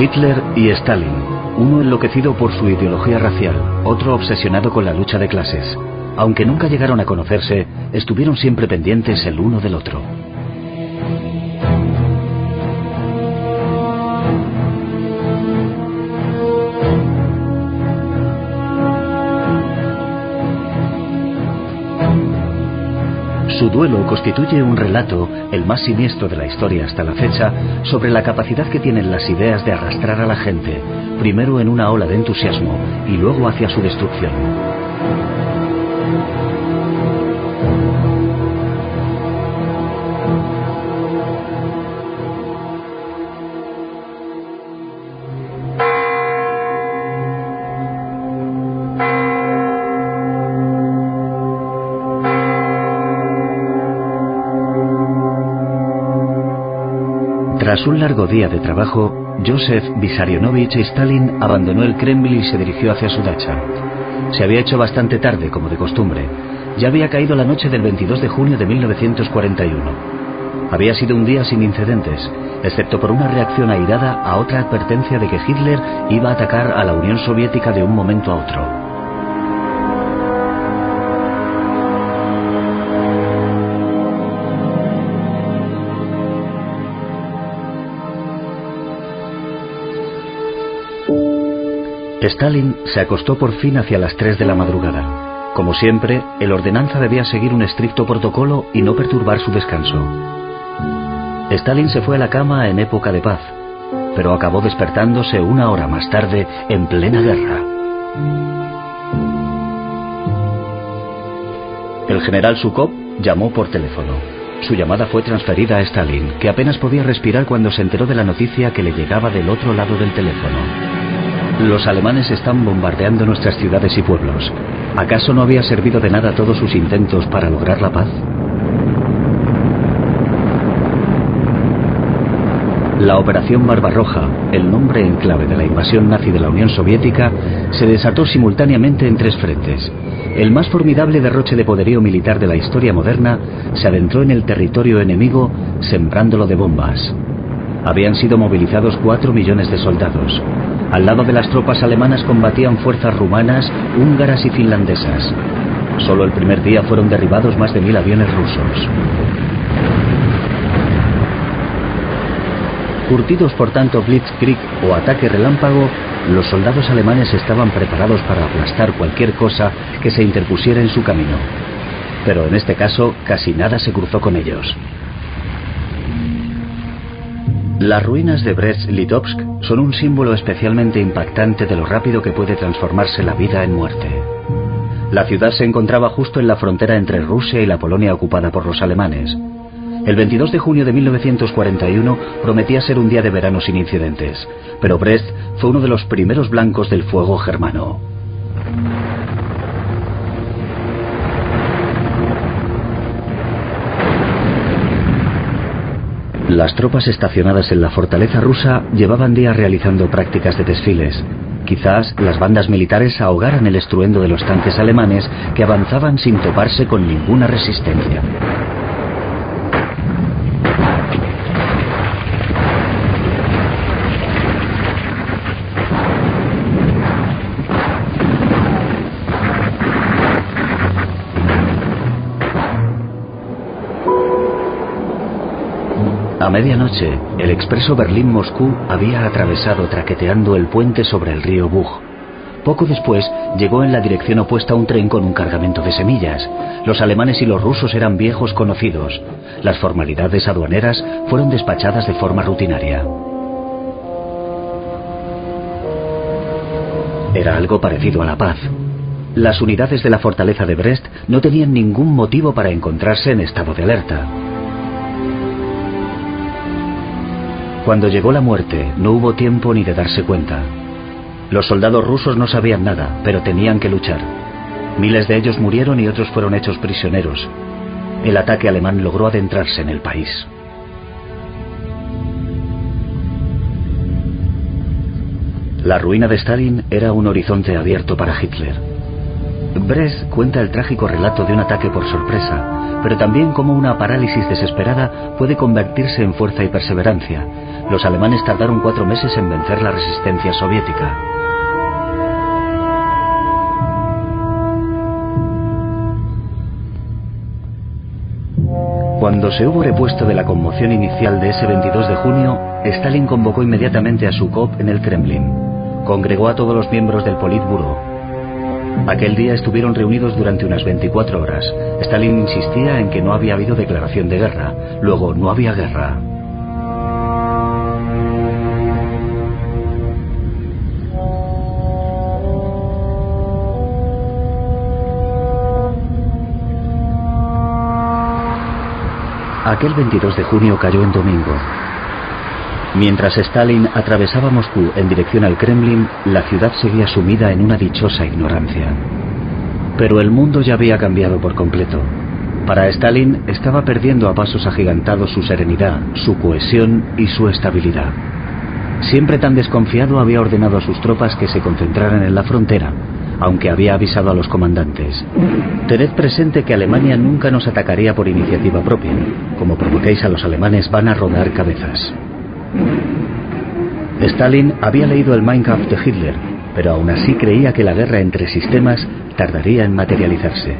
Hitler y Stalin, uno enloquecido por su ideología racial, otro obsesionado con la lucha de clases. Aunque nunca llegaron a conocerse, estuvieron siempre pendientes el uno del otro. Su duelo constituye un relato, el más siniestro de la historia hasta la fecha, sobre la capacidad que tienen las ideas de arrastrar a la gente, primero en una ola de entusiasmo y luego hacia su destrucción. Tras un largo día de trabajo, Joseph Vissarionovich Stalin abandonó el Kremlin y se dirigió hacia su dacha. Se había hecho bastante tarde, como de costumbre. Ya había caído la noche del 22 de junio de 1941. Había sido un día sin incidentes, excepto por una reacción airada a otra advertencia de que Hitler iba a atacar a la Unión Soviética de un momento a otro. Stalin se acostó por fin hacia las 3 de la madrugada. Como siempre, el ordenanza debía seguir un estricto protocolo y no perturbar su descanso. Stalin se fue a la cama en época de paz, pero acabó despertándose una hora más tarde en plena guerra. El general Zhukov llamó por teléfono. Su llamada fue transferida a Stalin, que apenas podía respirar cuando se enteró de la noticia que le llegaba del otro lado del teléfono. Los alemanes están bombardeando nuestras ciudades y pueblos. ¿Acaso no había servido de nada todos sus intentos para lograr la paz? La Operación Barbarroja, el nombre en clave de la invasión nazi de la Unión Soviética, se desató simultáneamente en 3 frentes. El más formidable derroche de poderío militar de la historia moderna se adentró en el territorio enemigo sembrándolo de bombas. Habían sido movilizados 4 millones de soldados. Al lado de las tropas alemanas combatían fuerzas rumanas, húngaras y finlandesas. Solo el primer día fueron derribados más de 1000 aviones rusos. Curtidos por tanto blitzkrieg o ataque relámpago, los soldados alemanes estaban preparados para aplastar cualquier cosa que se interpusiera en su camino. Pero en este caso, casi nada se cruzó con ellos. Las ruinas de Brest-Litovsk son un símbolo especialmente impactante de lo rápido que puede transformarse la vida en muerte. La ciudad se encontraba justo en la frontera entre Rusia y la Polonia ocupada por los alemanes. El 22 de junio de 1941 prometía ser un día de verano sin incidentes, pero Brest fue uno de los primeros blancos del fuego germano. Las tropas estacionadas en la fortaleza rusa llevaban días realizando prácticas de desfiles. Quizás las bandas militares ahogaran el estruendo de los tanques alemanes que avanzaban sin toparse con ninguna resistencia. A medianoche, el expreso Berlín-Moscú había atravesado traqueteando el puente sobre el río Bug. Poco después, llegó en la dirección opuesta un tren con un cargamento de semillas. Los alemanes y los rusos eran viejos conocidos. Las formalidades aduaneras fueron despachadas de forma rutinaria. Era algo parecido a la paz. Las unidades de la fortaleza de Brest no tenían ningún motivo para encontrarse en estado de alerta. Cuando llegó la muerte, no hubo tiempo ni de darse cuenta. Los soldados rusos no sabían nada, pero tenían que luchar. Miles de ellos murieron y otros fueron hechos prisioneros. El ataque alemán logró adentrarse en el país. La ruina de Stalin era un horizonte abierto para Hitler. Brest cuenta el trágico relato de un ataque por sorpresa, pero también cómo una parálisis desesperada puede convertirse en fuerza y perseverancia. Los alemanes tardaron 4 meses en vencer la resistencia soviética. Cuando se hubo repuesto de la conmoción inicial de ese 22 de junio, Stalin convocó inmediatamente a Zhukov en el Kremlin. Congregó a todos los miembros del Politburó. Aquel día estuvieron reunidos durante unas 24 horas. Stalin insistía en que no había habido declaración de guerra. Luego, no había guerra. Aquel 22 de junio cayó en domingo. Mientras Stalin atravesaba Moscú en dirección al Kremlin, la ciudad seguía sumida en una dichosa ignorancia. Pero el mundo ya había cambiado por completo. Para Stalin estaba perdiendo a pasos agigantados su serenidad, su cohesión y su estabilidad. Siempre tan desconfiado, había ordenado a sus tropas que se concentraran en la frontera, aunque había avisado a los comandantes: tened presente que Alemania nunca nos atacaría por iniciativa propia. Como provoquéis a los alemanes, van a rodar cabezas. Stalin había leído el Mein Kampf de Hitler, pero aún así creía que la guerra entre sistemas tardaría en materializarse.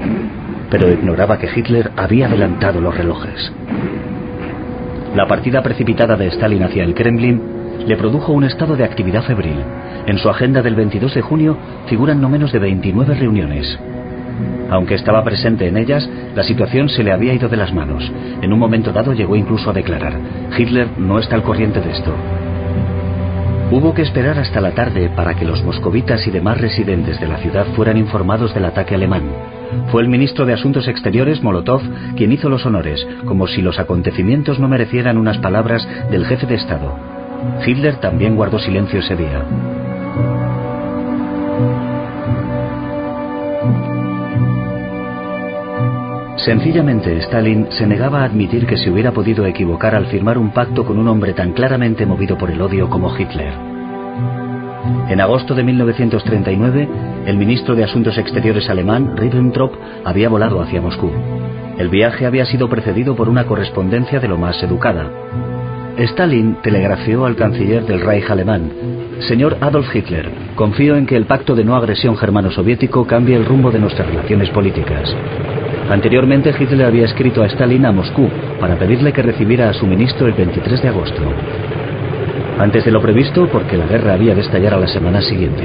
Pero ignoraba que Hitler había adelantado los relojes. La partida precipitada de Stalin hacia el Kremlin le produjo un estado de actividad febril. En su agenda del 22 de junio figuran no menos de 29 reuniones. Aunque estaba presente en ellas, la situación se le había ido de las manos. En un momento dado llegó incluso a declarar: Hitler no está al corriente de esto. Hubo que esperar hasta la tarde para que los moscovitas y demás residentes de la ciudad fueran informados del ataque alemán. Fue el ministro de Asuntos Exteriores, Molotov, quien hizo los honores, como si los acontecimientos no merecieran unas palabras del jefe de Estado. Hitler también guardó silencio ese día. Sencillamente, Stalin se negaba a admitir que se hubiera podido equivocar al firmar un pacto con un hombre tan claramente movido por el odio como Hitler. En agosto de 1939, el ministro de Asuntos Exteriores alemán, Ribbentrop, había volado hacia Moscú. El viaje había sido precedido por una correspondencia de lo más educada. Stalin telegrafió al canciller del Reich alemán: señor Adolf Hitler, confío en que el pacto de no agresión germano-soviético cambie el rumbo de nuestras relaciones políticas. Anteriormente, Hitler había escrito a Stalin a Moscú para pedirle que recibiera a su ministro el 23 de agosto. Antes de lo previsto, porque la guerra había de estallar a la semana siguiente.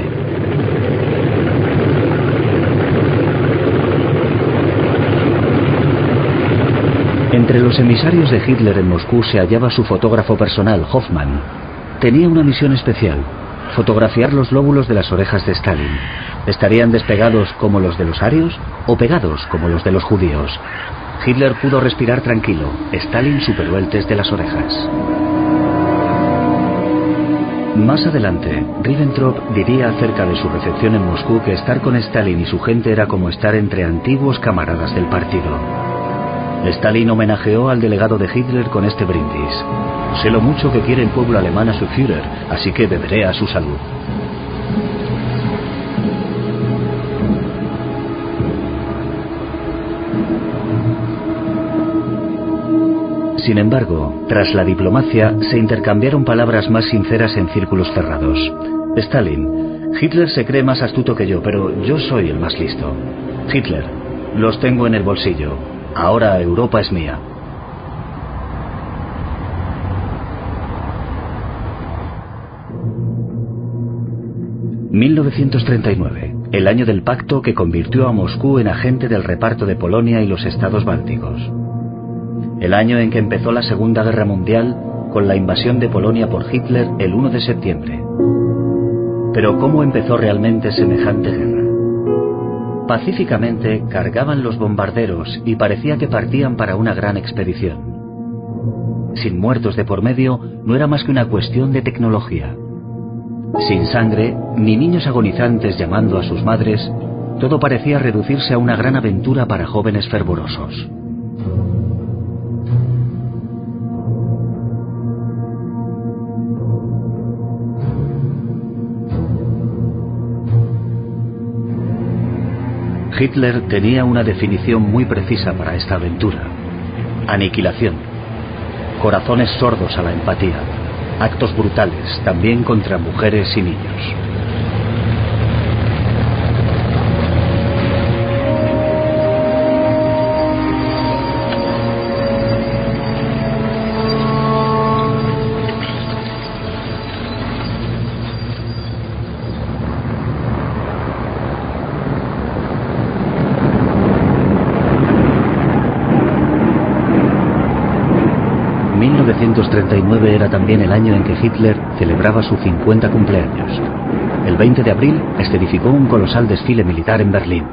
Entre los emisarios de Hitler en Moscú se hallaba su fotógrafo personal, Hoffmann. Tenía una misión especial: fotografiar los lóbulos de las orejas de Stalin. ¿Estarían despegados como los de los arios o pegados como los de los judíos? Hitler pudo respirar tranquilo. Stalin superó el test de las orejas. Más adelante, Ribbentrop diría acerca de su recepción en Moscú que estar con Stalin y su gente era como estar entre antiguos camaradas del partido. Stalin homenajeó al delegado de Hitler con este brindis: sé lo mucho que quiere el pueblo alemán a su Führer, así que beberé a su salud. Sin embargo, tras la diplomacia, se intercambiaron palabras más sinceras en círculos cerrados. Stalin: Hitler se cree más astuto que yo, pero yo soy el más listo. Hitler: los tengo en el bolsillo. Ahora Europa es mía. ...1939... el año del pacto que convirtió a Moscú en agente del reparto de Polonia y los estados bálticos. El año en que empezó la Segunda Guerra Mundial con la invasión de Polonia por Hitler el 1 de septiembre. Pero ¿cómo empezó realmente semejante guerra? Pacíficamente cargaban los bombarderos y parecía que partían para una gran expedición. Sin muertos de por medio, no era más que una cuestión de tecnología. Sin sangre, ni niños agonizantes llamando a sus madres, todo parecía reducirse a una gran aventura para jóvenes fervorosos. Hitler tenía una definición muy precisa para esta aventura: aniquilación, corazones sordos a la empatía, actos brutales, también contra mujeres y niños. En 1939 era también el año en que Hitler celebraba su 50 cumpleaños. El 20 de abril escenificó un colosal desfile militar en Berlín.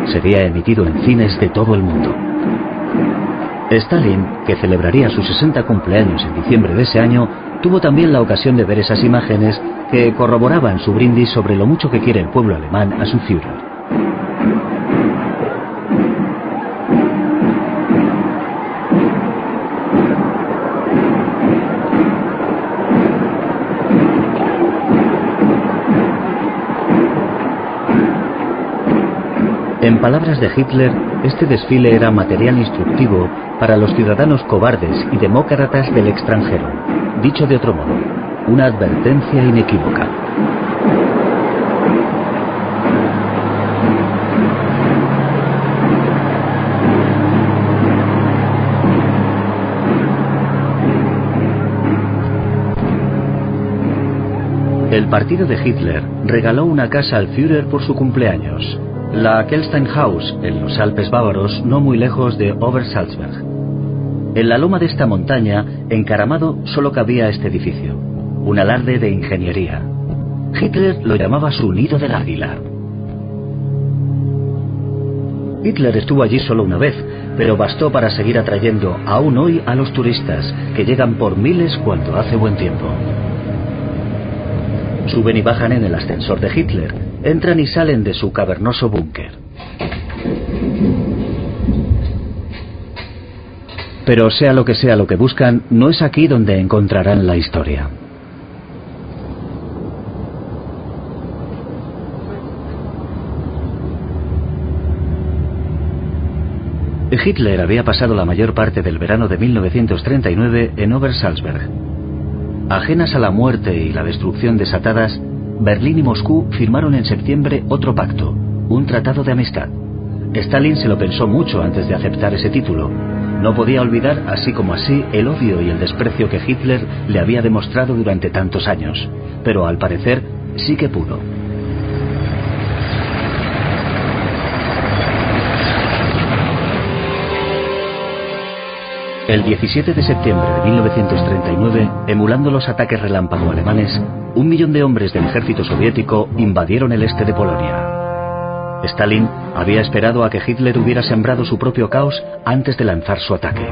Sería emitido en cines de todo el mundo. Stalin, que celebraría sus 60 cumpleaños en diciembre de ese año, tuvo también la ocasión de ver esas imágenes que corroboraban su brindis sobre lo mucho que quiere el pueblo alemán a su Führer. En palabras de Hitler, este desfile era material instructivo para los ciudadanos cobardes y demócratas del extranjero. Dicho de otro modo, una advertencia inequívoca. El partido de Hitler regaló una casa al Führer por su cumpleaños, la Kelsteinhaus, en los Alpes bávaros, no muy lejos de Obersalzberg. En la loma de esta montaña, encaramado, solo cabía este edificio, un alarde de ingeniería. Hitler lo llamaba su nido del águila. Hitler estuvo allí solo una vez, pero bastó para seguir atrayendo aún hoy a los turistas, que llegan por miles cuando hace buen tiempo. Suben y bajan en el ascensor de Hitler, entran y salen de su cavernoso búnker. Pero sea lo que buscan, no es aquí donde encontrarán la historia. Hitler había pasado la mayor parte del verano de 1939 en Obersalzberg. Ajenas a la muerte y la destrucción desatadas, Berlín y Moscú firmaron en septiembre otro pacto, un tratado de amistad. Stalin se lo pensó mucho antes de aceptar ese título. No podía olvidar, así como así, el odio y el desprecio que Hitler le había demostrado durante tantos años. Pero al parecer, sí que pudo. El 17 de septiembre de 1939, emulando los ataques relámpago alemanes, 1 millón de hombres del ejército soviético invadieron el este de Polonia. Stalin había esperado a que Hitler hubiera sembrado su propio caos antes de lanzar su ataque.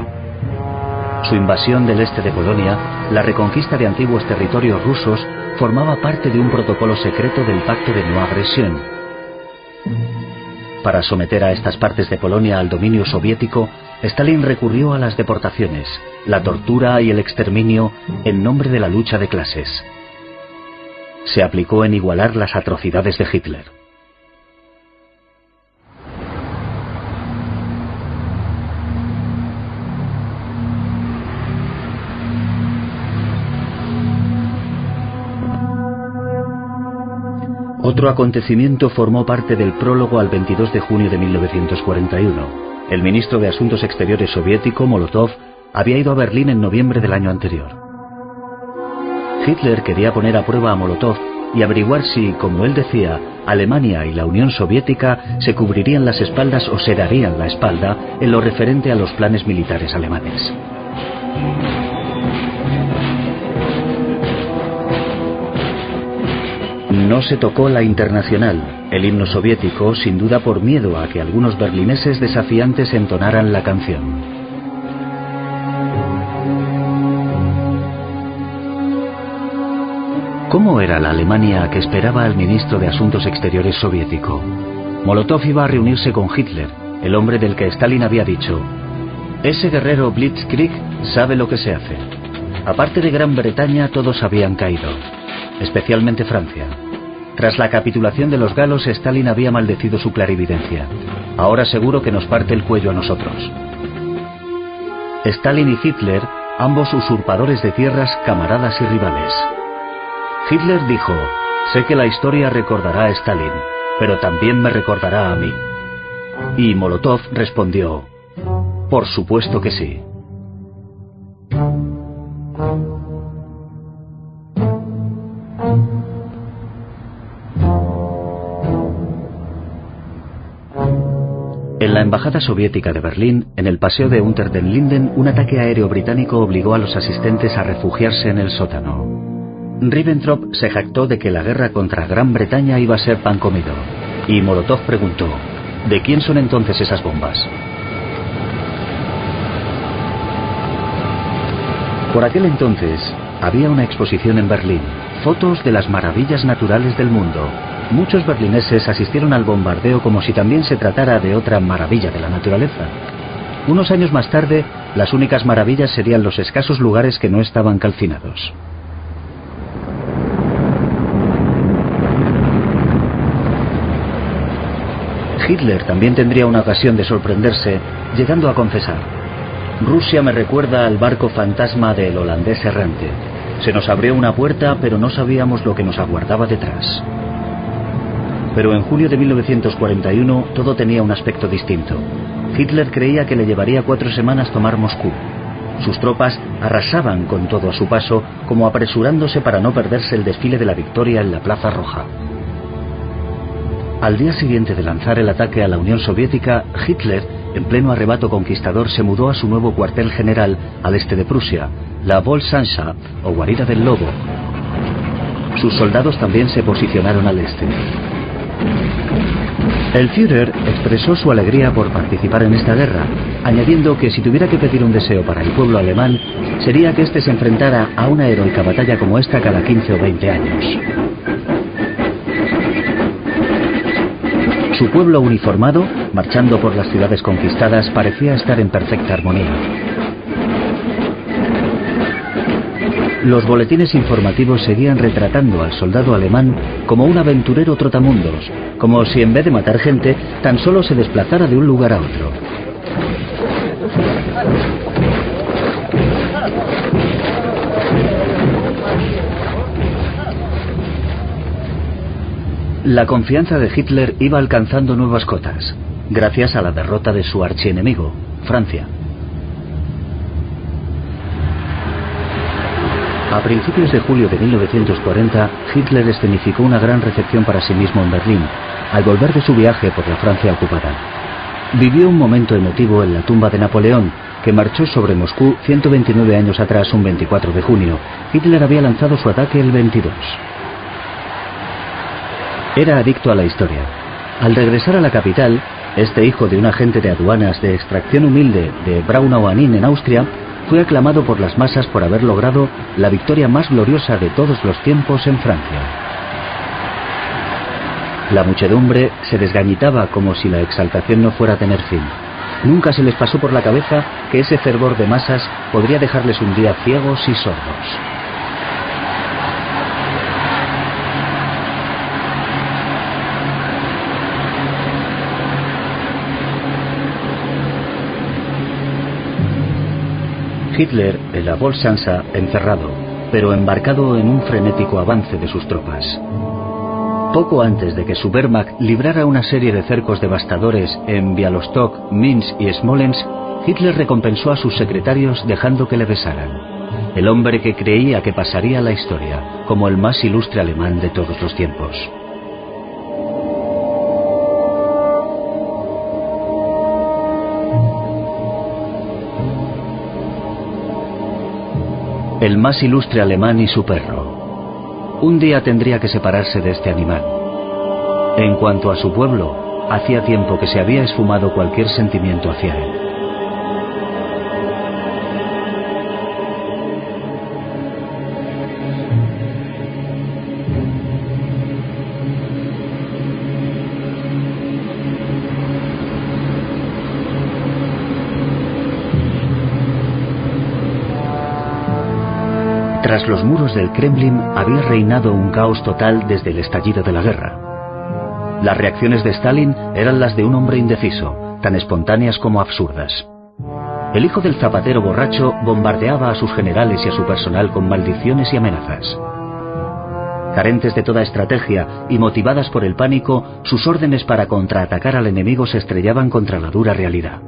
Su invasión del este de Polonia, la reconquista de antiguos territorios rusos, formaba parte de un protocolo secreto del Pacto de No Agresión. Para someter a estas partes de Polonia al dominio soviético, Stalin recurrió a las deportaciones, la tortura y el exterminio en nombre de la lucha de clases. Se aplicó en igualar las atrocidades de Hitler. Otro acontecimiento formó parte del prólogo al 22 de junio de 1941. El ministro de Asuntos Exteriores soviético, Molotov, había ido a Berlín en noviembre del año anterior. Hitler quería poner a prueba a Molotov y averiguar si, como él decía, Alemania y la Unión Soviética se cubrirían las espaldas o se darían la espalda en lo referente a los planes militares alemanes. No se tocó la Internacional, el himno soviético, sin duda por miedo a que algunos berlineses desafiantes entonaran la canción. ¿Cómo era la Alemania que esperaba al ministro de Asuntos Exteriores soviético? Molotov iba a reunirse con Hitler, el hombre del que Stalin había dicho: ese guerrero Blitzkrieg sabe lo que se hace. Aparte de Gran Bretaña, todos habían caído, especialmente Francia. Tras la capitulación de los galos, Stalin había maldecido su clarividencia. Ahora seguro que nos parte el cuello a nosotros. Stalin y Hitler, ambos usurpadores de tierras, camaradas y rivales. Hitler dijo: sé que la historia recordará a Stalin, pero también me recordará a mí. Y Molotov respondió: por supuesto que sí. En la embajada soviética de Berlín, en el paseo de Unter den Linden, un ataque aéreo británico obligó a los asistentes a refugiarse en el sótano. Ribbentrop se jactó de que la guerra contra Gran Bretaña iba a ser pan comido, y Molotov preguntó: ¿de quién son entonces esas bombas? Por aquel entonces, había una exposición en Berlín, fotos de las maravillas naturales del mundo. Muchos berlineses asistieron al bombardeo como si también se tratara de otra maravilla de la naturaleza. Unos años más tarde, las únicas maravillas serían los escasos lugares que no estaban calcinados. Hitler también tendría una ocasión de sorprenderse, llegando a confesar: Rusia me recuerda al barco fantasma del holandés errante. Se nos abrió una puerta, pero no sabíamos lo que nos aguardaba detrás. Pero en julio de 1941 todo tenía un aspecto distinto. Hitler creía que le llevaría 4 semanas tomar Moscú. Sus tropas arrasaban con todo a su paso, como apresurándose para no perderse el desfile de la victoria en la Plaza Roja. Al día siguiente de lanzar el ataque a la Unión Soviética, Hitler, en pleno arrebato conquistador, se mudó a su nuevo cuartel general al este de Prusia, la Volkshanschaft, o guarida del lobo. Sus soldados también se posicionaron al este. El Führer expresó su alegría por participar en esta guerra, añadiendo que si tuviera que pedir un deseo para el pueblo alemán, sería que éste se enfrentara a una heroica batalla como esta cada 15 o 20 años. Su pueblo uniformado, marchando por las ciudades conquistadas, parecía estar en perfecta armonía. Los boletines informativos seguían retratando al soldado alemán como un aventurero trotamundos, como si en vez de matar gente, tan solo se desplazara de un lugar a otro. La confianza de Hitler iba alcanzando nuevas cotas, gracias a la derrota de su archienemigo, Francia. A principios de julio de 1940, Hitler escenificó una gran recepción para sí mismo en Berlín, al volver de su viaje por la Francia ocupada. Vivió un momento emotivo en la tumba de Napoleón, que marchó sobre Moscú 129 años atrás, un 24 de junio. Hitler había lanzado su ataque el 22. Era adicto a la historia. Al regresar a la capital, este hijo de un agente de aduanas de extracción humilde de Braunau an Inn en Austria, fue aclamado por las masas por haber logrado la victoria más gloriosa de todos los tiempos en Francia. La muchedumbre se desgañitaba como si la exaltación no fuera a tener fin. Nunca se les pasó por la cabeza que ese fervor de masas podría dejarles un día ciegos y sordos. Hitler, en la Volkshanschaft, encerrado, pero embarcado en un frenético avance de sus tropas. Poco antes de que su Wehrmacht librara una serie de cercos devastadores en Białystok, Minsk y Smolensk, Hitler recompensó a sus secretarios dejando que le besaran. El hombre que creía que pasaría a la historia como el más ilustre alemán de todos los tiempos. El más ilustre alemán y su perro. Un día tendría que separarse de este animal. En cuanto a su pueblo, hacía tiempo que se había esfumado cualquier sentimiento hacia él. Tras los muros del Kremlin había reinado un caos total desde el estallido de la guerra. Las reacciones de Stalin eran las de un hombre indeciso, tan espontáneas como absurdas. El hijo del zapatero borracho bombardeaba a sus generales y a su personal con maldiciones y amenazas. Carentes de toda estrategia y motivadas por el pánico, sus órdenes para contraatacar al enemigo se estrellaban contra la dura realidad.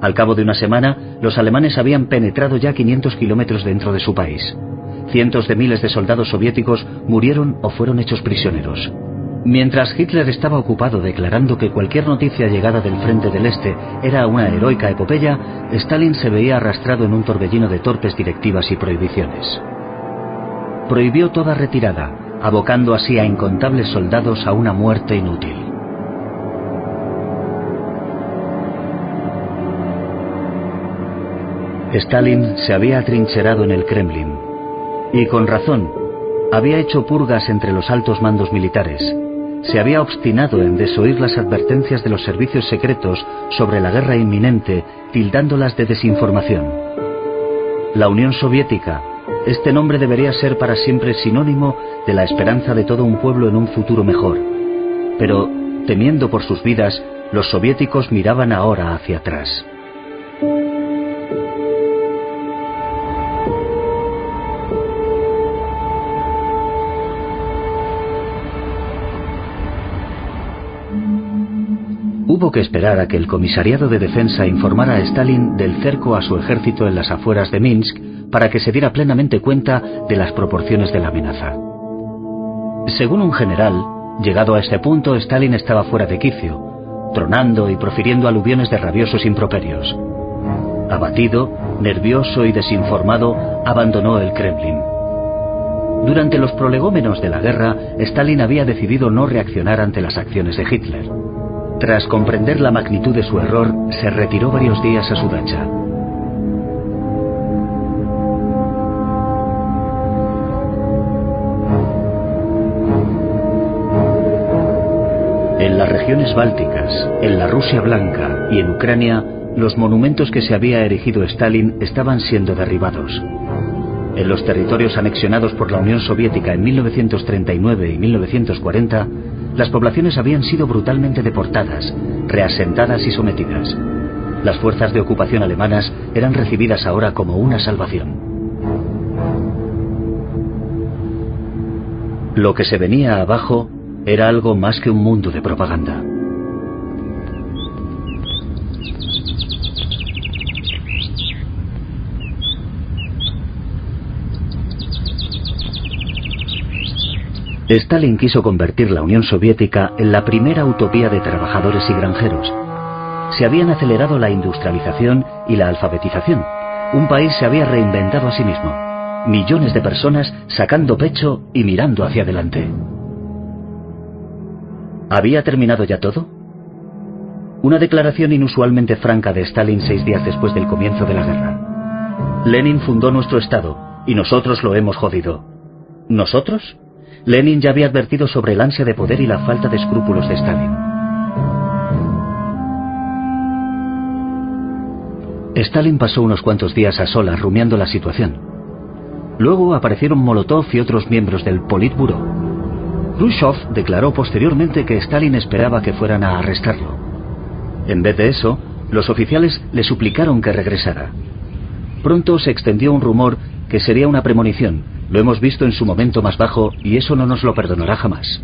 Al cabo de una semana, los alemanes habían penetrado ya 500 kilómetros dentro de su país. Cientos de miles de soldados soviéticos murieron o fueron hechos prisioneros. Mientras Hitler estaba ocupado declarando que cualquier noticia llegada del frente del Este era una heroica epopeya, Stalin se veía arrastrado en un torbellino de torpes directivas y prohibiciones. Prohibió toda retirada, abocando así a incontables soldados a una muerte inútil. Stalin se había atrincherado en el Kremlin, y con razón. Había hecho purgas entre los altos mandos militares. Se había obstinado en desoír las advertencias de los servicios secretos sobre la guerra inminente, tildándolas de desinformación. La Unión Soviética, este nombre debería ser para siempre sinónimo de la esperanza de todo un pueblo en un futuro mejor. Pero, temiendo por sus vidas, los soviéticos miraban ahora hacia atrás. Hubo que esperar a que el Comisariado de Defensa informara a Stalin del cerco a su ejército en las afueras de Minsk para que se diera plenamente cuenta de las proporciones de la amenaza. Según un general, llegado a este punto, Stalin estaba fuera de quicio, tronando y profiriendo aluviones de rabiosos improperios. Abatido, nervioso y desinformado, abandonó el Kremlin. Durante los prolegómenos de la guerra, Stalin había decidido no reaccionar ante las acciones de Hitler. Tras comprender la magnitud de su error, se retiró varios días a su dacha. En las regiones bálticas, en la Rusia blanca y en Ucrania, los monumentos que se había erigido Stalin estaban siendo derribados. En los territorios anexionados por la Unión Soviética en 1939 y 1940, las poblaciones habían sido brutalmente deportadas, reasentadas y sometidas. Las fuerzas de ocupación alemanas eran recibidas ahora como una salvación. Lo que se venía abajo era algo más que un mundo de propaganda. Stalin quiso convertir la Unión Soviética en la primera utopía de trabajadores y granjeros. Se habían acelerado la industrialización y la alfabetización. Un país se había reinventado a sí mismo. Millones de personas sacando pecho y mirando hacia adelante. ¿Había terminado ya todo? Una declaración inusualmente franca de Stalin 6 días después del comienzo de la guerra. Lenin fundó nuestro Estado y nosotros lo hemos jodido. ¿Nosotros? Lenin ya había advertido sobre el ansia de poder y la falta de escrúpulos de Stalin. Stalin pasó unos cuantos días a solas rumiando la situación. Luego aparecieron Molotov y otros miembros del Politburó. Khrushchev declaró posteriormente que Stalin esperaba que fueran a arrestarlo. En vez de eso, los oficiales le suplicaron que regresara. Pronto se extendió un rumor que sería una premonición. Lo hemos visto en su momento más bajo y eso no nos lo perdonará jamás.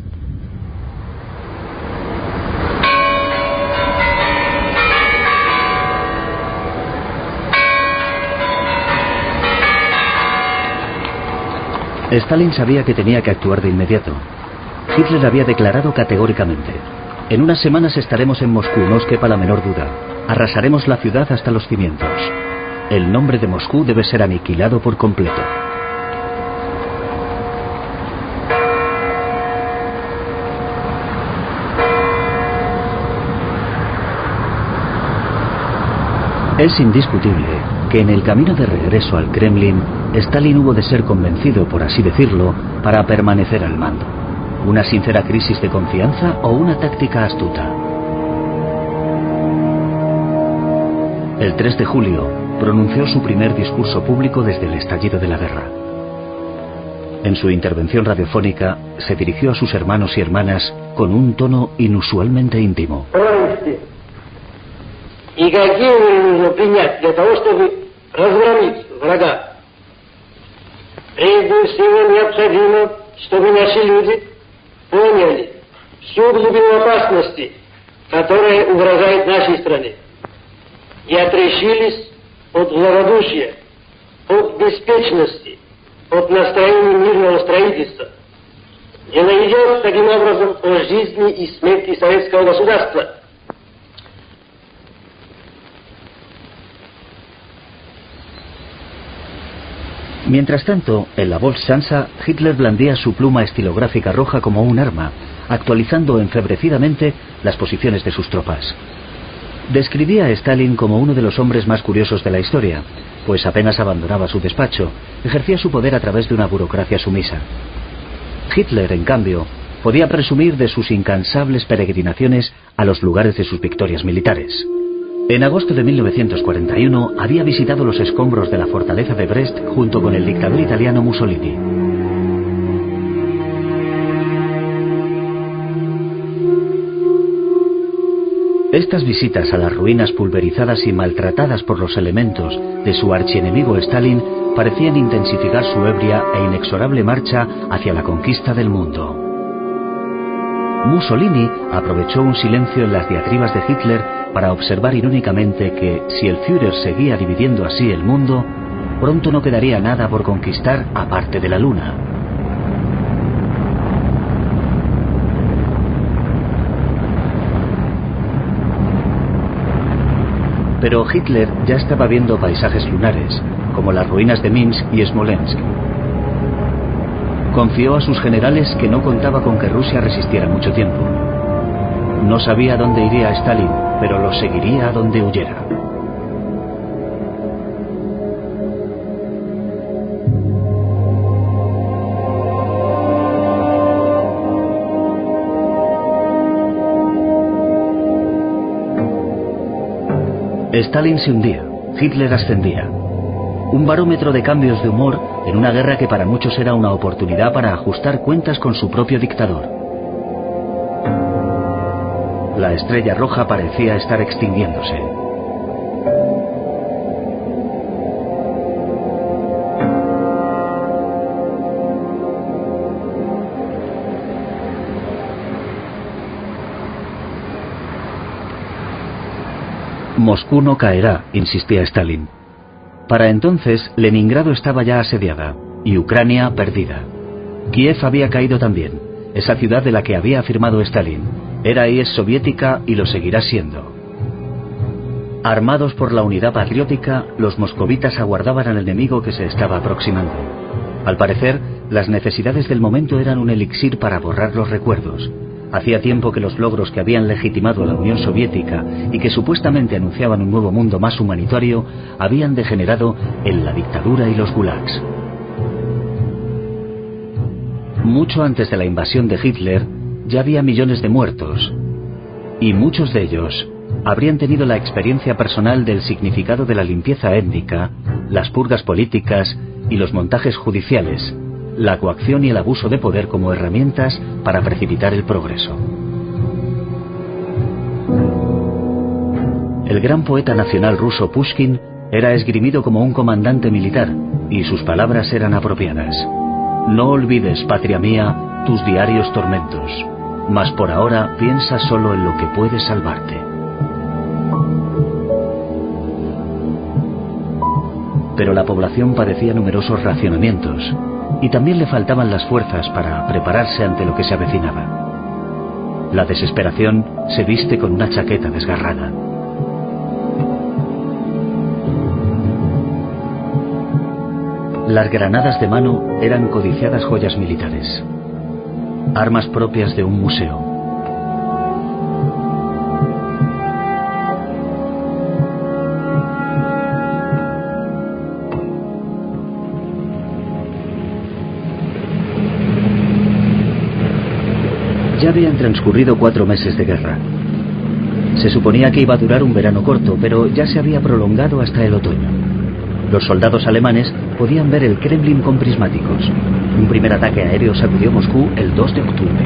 Stalin sabía que tenía que actuar de inmediato. Hitler había declarado categóricamente: en unas semanas estaremos en Moscú, no os quepa la menor duda. Arrasaremos la ciudad hasta los cimientos. El nombre de Moscú debe ser aniquilado por completo. Es indiscutible que en el camino de regreso al Kremlin, Stalin hubo de ser convencido, por así decirlo, para permanecer al mando. ¿Una sincera crisis de confianza o una táctica astuta? El 3 de julio pronunció su primer discurso público desde el estallido de la guerra. En su intervención radiofónica se dirigió a sus hermanos y hermanas con un tono inusualmente íntimo. ¿Y какие меры нужно принять для того, чтобы разгромить врага? Прежде всего необходимо, чтобы наши люди поняли всю глубину опасности, которая угрожает нашей стране, и отрешились от благодушия, от беспечности, от настроения мирного строительства. Дело идет таким образом о жизни и смерти советского государства. Mientras tanto, en la Volkshansa, Hitler blandía su pluma estilográfica roja como un arma, actualizando enfebrecidamente las posiciones de sus tropas. Describía a Stalin como uno de los hombres más curiosos de la historia, pues apenas abandonaba su despacho, ejercía su poder a través de una burocracia sumisa. Hitler, en cambio, podía presumir de sus incansables peregrinaciones a los lugares de sus victorias militares. En agosto de 1941 había visitado los escombros de la fortaleza de Brest junto con el dictador italiano Mussolini. Estas visitas a las ruinas pulverizadas y maltratadas por los elementos de su archienemigo Stalin parecían intensificar su ebria e inexorable marcha hacia la conquista del mundo. Mussolini aprovechó un silencio en las diatribas de Hitler para observar irónicamente que, si el Führer seguía dividiendo así el mundo, pronto no quedaría nada por conquistar aparte de la Luna. Pero Hitler ya estaba viendo paisajes lunares, como las ruinas de Minsk y Smolensk. Confió a sus generales que no contaba con que Rusia resistiera mucho tiempo. No sabía dónde iría Stalin, pero lo seguiría a donde huyera. Stalin se hundía, Hitler ascendía. Un barómetro de cambios de humor en una guerra que para muchos era una oportunidad para ajustar cuentas con su propio dictador. La estrella roja parecía estar extinguiéndose. Moscú no caerá, insistía Stalin. Para entonces, Leningrado estaba ya asediada y Ucrania perdida. Kiev había caído también, esa ciudad de la que había afirmado Stalin. Era y es soviética y lo seguirá siendo. Armados por la unidad patriótica, los moscovitas aguardaban al enemigo que se estaba aproximando. Al parecer, las necesidades del momento eran un elixir para borrar los recuerdos. Hacía tiempo que los logros que habían legitimado a la Unión Soviética y que supuestamente anunciaban un nuevo mundo más humanitario habían degenerado en la dictadura y los gulags. Mucho antes de la invasión de Hitler, ya había millones de muertos, y muchos de ellos habrían tenido la experiencia personal del significado de la limpieza étnica, las purgas políticas y los montajes judiciales, la coacción y el abuso de poder como herramientas para precipitar el progreso. El gran poeta nacional ruso Pushkin era esgrimido como un comandante militar, y sus palabras eran apropiadas. No olvides, patria mía, tus diarios tormentos, mas por ahora piensa solo en lo que puede salvarte. Pero la población padecía numerosos racionamientos, y también le faltaban las fuerzas para prepararse ante lo que se avecinaba. La desesperación se viste con una chaqueta desgarrada. Las granadas de mano eran codiciadas joyas militares, armas propias de un museo. Ya habían transcurrido 4 meses de guerra. Se suponía que iba a durar un verano corto, pero ya se había prolongado hasta el otoño. Los soldados alemanes podían ver el Kremlin con prismáticos. Un primer ataque aéreo sacudió Moscú el 2 de octubre.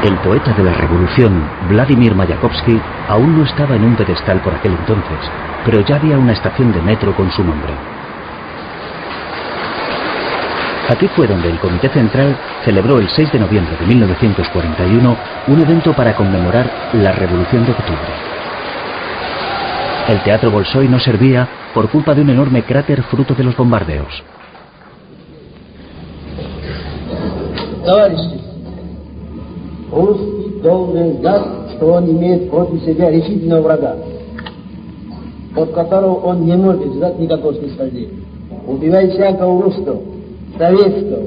El poeta de la revolución, Vladimir Mayakovsky, aún no estaba en un pedestal por aquel entonces, pero ya había una estación de metro con su nombre. Aquí fue donde el Comité Central celebró el 6 de noviembre de 1941 un evento para conmemorar la Revolución de Octubre. El Teatro Bolshoi no servía por culpa de un enorme cráter fruto de los bombardeos. Русский должен знать, что он имеет против себя решительного врага, от которого он не может ждать никакого снисхождения. Убивай всякого русского, советского.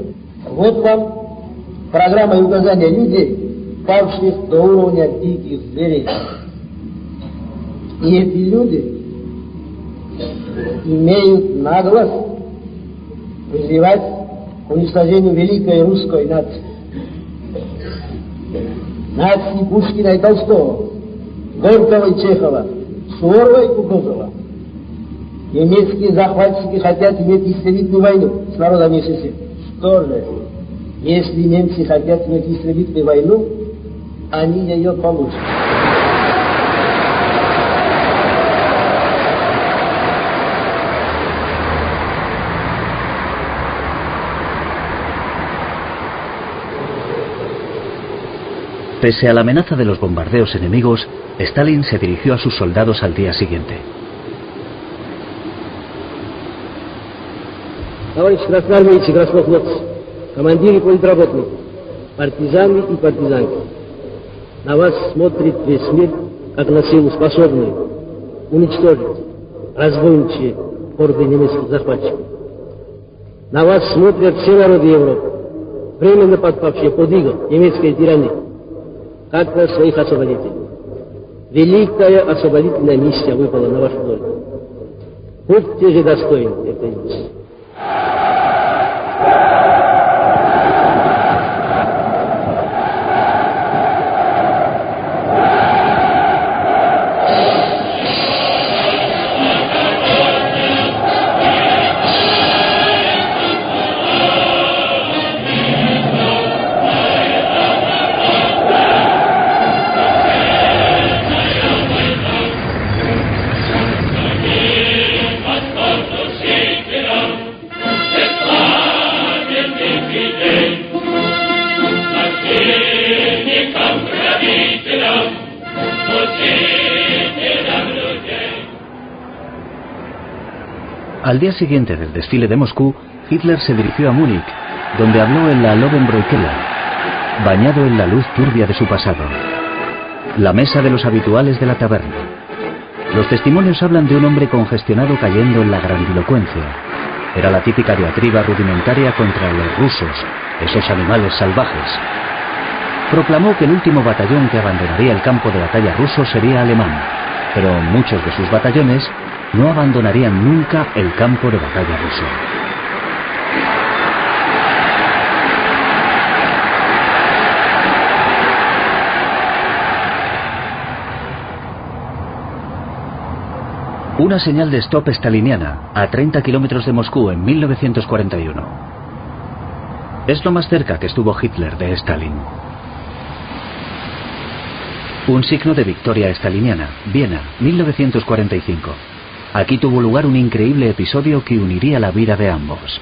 Вот вам программа и указания людей, павших до уровня диких зверей. И эти люди имеют наглость призывать к уничтожению великой русской нации. Нации Пушкина и Толстого, Горького и Чехова, Суворова и Кутузова. Немецкие захватчики хотят иметь истребительную войну с народом СССР. Что же, если немцы хотят иметь истребительную войну, они ее получат. Pese a la amenaza de los bombardeos enemigos, Stalin se dirigió a sus soldados al día siguiente. Товарищи красноармейцы, краснофлотцы, командиры политработников, партизаны и партизанки, на вас смотрит весь мир, как на силу способную уничтожить разбойничьи хорды немецких захватчиков. На вас смотрят все народы Европы, временно подпавшие под иго немецкой тирании, как на своих освободителей. Великая освободительная миссия выпала на вашу долю. Будьте же достойны этой миссии. Al día siguiente del desfile de Moscú, Hitler se dirigió a Múnich, donde habló en la Löwenbräu-Keller, bañado en la luz turbia de su pasado. La mesa de los habituales de la taberna. Los testimonios hablan de un hombre congestionado cayendo en la grandilocuencia. Era la típica diatriba rudimentaria contra los rusos, esos animales salvajes. Proclamó que el último batallón que abandonaría el campo de batalla ruso sería alemán, pero muchos de sus batallones no abandonarían nunca el campo de batalla ruso. Una señal de stop staliniana a 30 kilómetros de Moscú en 1941. Es lo más cerca que estuvo Hitler de Stalin. Un signo de victoria staliniana, Viena, 1945. Aquí tuvo lugar un increíble episodio que uniría la vida de ambos.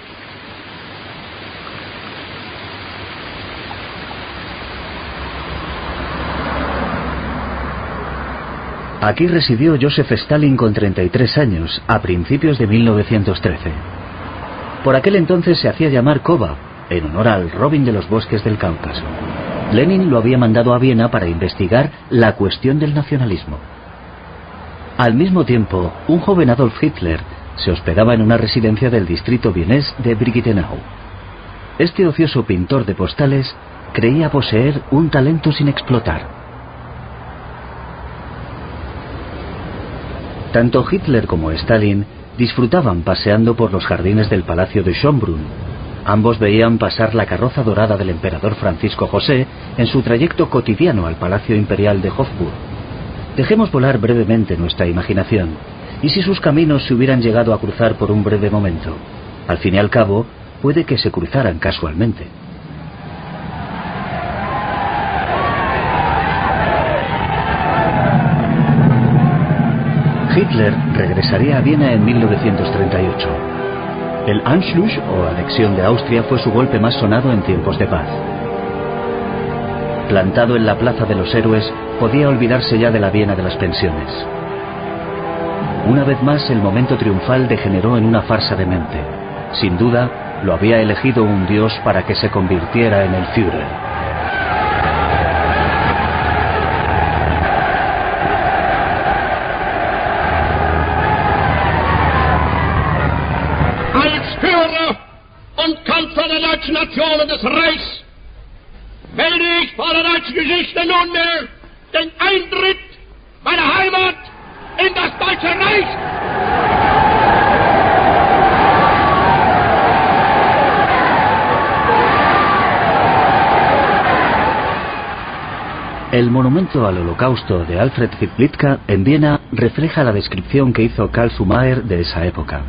Aquí residió Joseph Stalin con 33 años, a principios de 1913. Por aquel entonces se hacía llamar Koba, en honor al Robin de los bosques del Cáucaso. Lenin lo había mandado a Viena para investigar la cuestión del nacionalismo. Al mismo tiempo, un joven Adolf Hitler se hospedaba en una residencia del distrito vienés de Brigittenau. Este ocioso pintor de postales creía poseer un talento sin explotar. Tanto Hitler como Stalin disfrutaban paseando por los jardines del Palacio de Schönbrunn. Ambos veían pasar la carroza dorada del emperador Francisco José en su trayecto cotidiano al Palacio Imperial de Hofburg. Dejemos volar brevemente nuestra imaginación. ¿Y si sus caminos se hubieran llegado a cruzar por un breve momento? Al fin y al cabo, puede que se cruzaran casualmente. Hitler regresaría a Viena en 1938. El Anschluss, o anexión de Austria, fue su golpe más sonado en tiempos de paz. Plantado en la Plaza de los Héroes, podía olvidarse ya de la Viena de las pensiones. Una vez más, el momento triunfal degeneró en una farsa demente. Sin duda, lo había elegido un dios para que se convirtiera en el Führer. Nationen des Reichs melde ich vor der deutschen Geschichte nunmehr den Eintritt meiner Heimat in das Deutsche Reich. El monumento al Holocausto de Alfred Hitlitka en Viena refleja la descripción que hizo Karl Zumayer de esa época.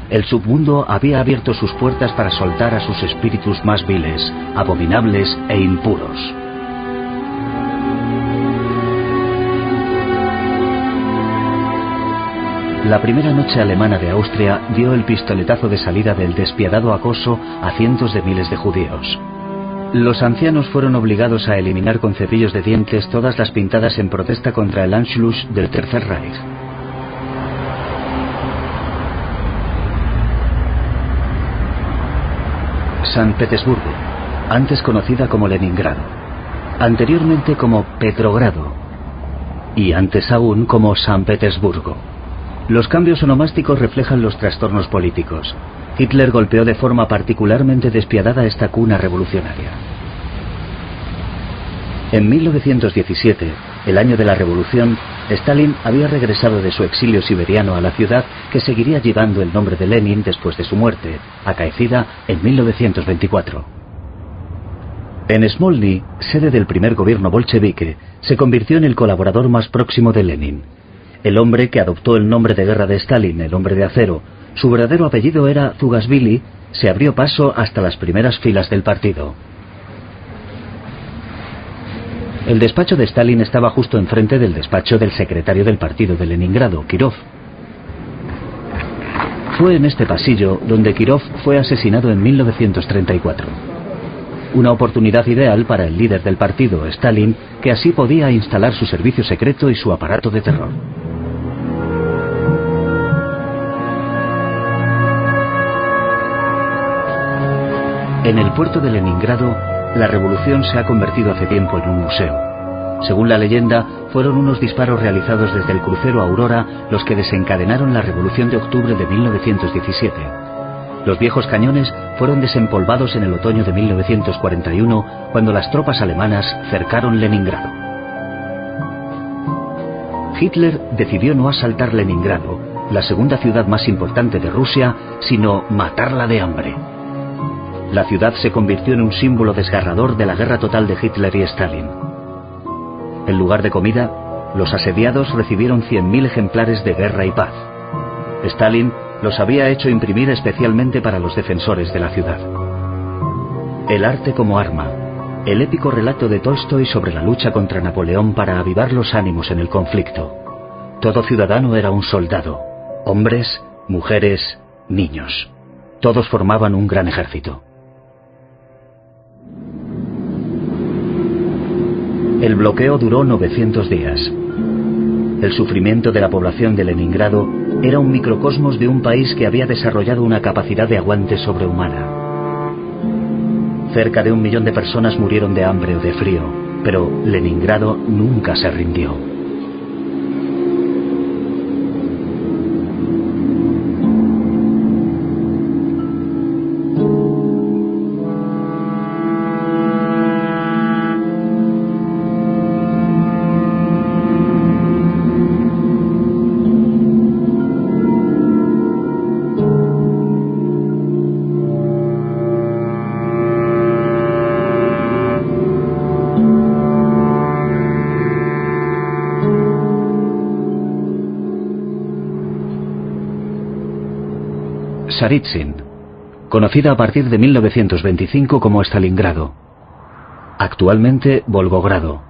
El submundo había abierto sus puertas para soltar a sus espíritus más viles, abominables e impuros. La primera noche alemana de Austria dio el pistoletazo de salida del despiadado acoso a cientos de miles de judíos. Los ancianos fueron obligados a eliminar con cepillos de dientes todas las pintadas en protesta contra el Anschluss del Tercer Reich. San Petersburgo, antes conocida como Leningrado, anteriormente como Petrogrado y antes aún como San Petersburgo. Los cambios onomásticos reflejan los trastornos políticos. Hitler golpeó de forma particularmente despiadada esta cuna revolucionaria. En 1917, el año de la revolución, Stalin había regresado de su exilio siberiano a la ciudad que seguiría llevando el nombre de Lenin después de su muerte, acaecida en 1924. En Smolny, sede del primer gobierno bolchevique, se convirtió en el colaborador más próximo de Lenin. El hombre que adoptó el nombre de guerra de Stalin, el hombre de acero, su verdadero apellido era Zugashvili, se abrió paso hasta las primeras filas del partido. El despacho de Stalin estaba justo enfrente del despacho del secretario del partido de Leningrado, Kirov. Fue en este pasillo donde Kirov fue asesinado en 1934. Una oportunidad ideal para el líder del partido, Stalin, que así podía instalar su servicio secreto y su aparato de terror. En el puerto de Leningrado, la revolución se ha convertido hace tiempo en un museo. Según la leyenda, fueron unos disparos realizados desde el crucero Aurora los que desencadenaron la Revolución de Octubre de 1917. Los viejos cañones fueron desempolvados en el otoño de 1941, cuando las tropas alemanas cercaron Leningrado. Hitler decidió no asaltar Leningrado, la segunda ciudad más importante de Rusia, sino matarla de hambre. La ciudad se convirtió en un símbolo desgarrador de la guerra total de Hitler y Stalin. En lugar de comida, los asediados recibieron 100.000 ejemplares de Guerra y Paz. Stalin los había hecho imprimir especialmente para los defensores de la ciudad. El arte como arma, el épico relato de Tolstoy sobre la lucha contra Napoleón para avivar los ánimos en el conflicto. Todo ciudadano era un soldado, hombres, mujeres, niños. Todos formaban un gran ejército. El bloqueo duró 900 días. El sufrimiento de la población de Leningrado era un microcosmos de un país que había desarrollado una capacidad de aguante sobrehumana. Cerca de 1 millón de personas murieron de hambre o de frío, pero Leningrado nunca se rindió. Tsaritsyn, conocida a partir de 1925 como Stalingrado. Actualmente Volgogrado.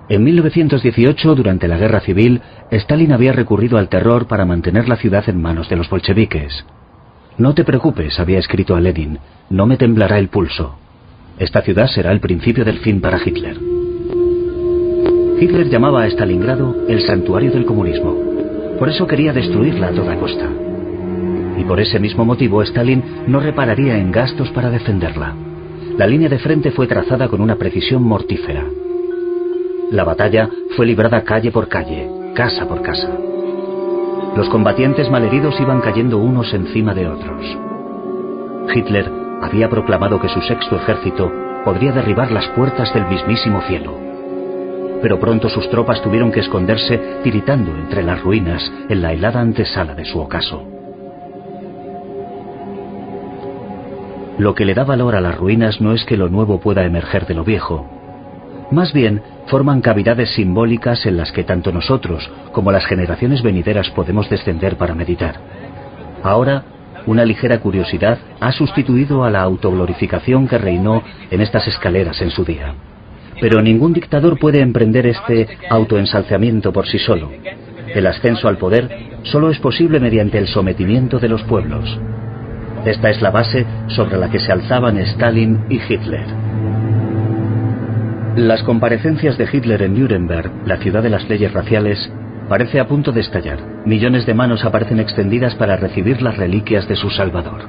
En 1918, durante la Guerra Civil, Stalin había recurrido al terror para mantener la ciudad en manos de los bolcheviques. No te preocupes, había escrito a Lenin, no me temblará el pulso. Esta ciudad será el principio del fin para Hitler. Hitler llamaba a Stalingrado el santuario del comunismo. Por eso quería destruirla a toda costa. Y por ese mismo motivo Stalin no repararía en gastos para defenderla. La línea de frente fue trazada con una precisión mortífera. La batalla fue librada calle por calle, casa por casa. Los combatientes malheridos iban cayendo unos encima de otros. Hitler había proclamado que su sexto ejército podría derribar las puertas del mismísimo cielo. Pero pronto sus tropas tuvieron que esconderse tiritando entre las ruinas en la helada antesala de su ocaso. Lo que le da valor a las ruinas no es que lo nuevo pueda emerger de lo viejo. Más bien, forman cavidades simbólicas en las que tanto nosotros como las generaciones venideras podemos descender para meditar. Ahora, una ligera curiosidad ha sustituido a la autoglorificación que reinó en estas escaleras en su día. Pero ningún dictador puede emprender este autoensalzamiento por sí solo. El ascenso al poder solo es posible mediante el sometimiento de los pueblos. Esta es la base sobre la que se alzaban Stalin y Hitler. Las comparecencias de Hitler en Nuremberg, la ciudad de las leyes raciales, parece a punto de estallar. Millones de manos aparecen extendidas para recibir las reliquias de su Salvador.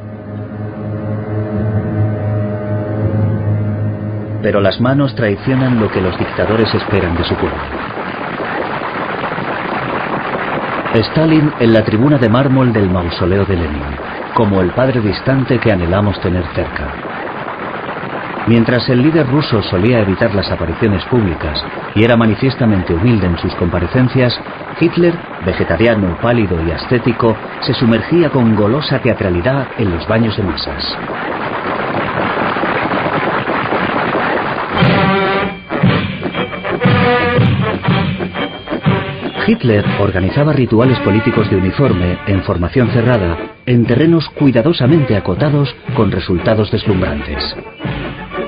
Pero las manos traicionan lo que los dictadores esperan de su pueblo. Stalin en la tribuna de mármol del mausoleo de Lenin, como el padre distante que anhelamos tener cerca. Mientras el líder ruso solía evitar las apariciones públicas y era manifiestamente humilde en sus comparecencias, Hitler, vegetariano, pálido y ascético, se sumergía con golosa teatralidad en los baños de masas. Hitler organizaba rituales políticos de uniforme, en formación cerrada, en terrenos cuidadosamente acotados con resultados deslumbrantes.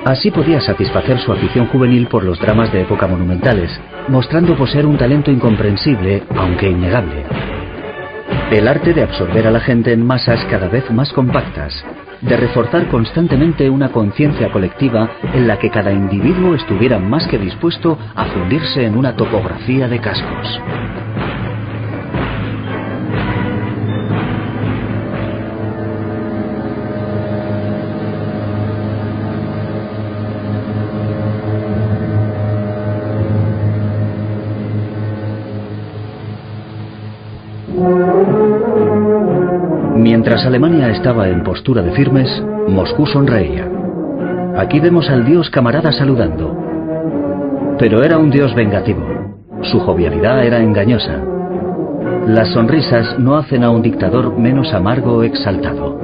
Así podía satisfacer su afición juvenil por los dramas de época monumentales, mostrando poseer un talento incomprensible, aunque innegable. El arte de absorber a la gente en masas cada vez más compactas, de reforzar constantemente una conciencia colectiva en la que cada individuo estuviera más que dispuesto a fundirse en una topografía de cascos. Mientras Alemania estaba en postura de firmes, Moscú sonreía. Aquí vemos al dios camarada saludando. Pero era un dios vengativo. Su jovialidad era engañosa. Las sonrisas no hacen a un dictador menos amargo o exaltado.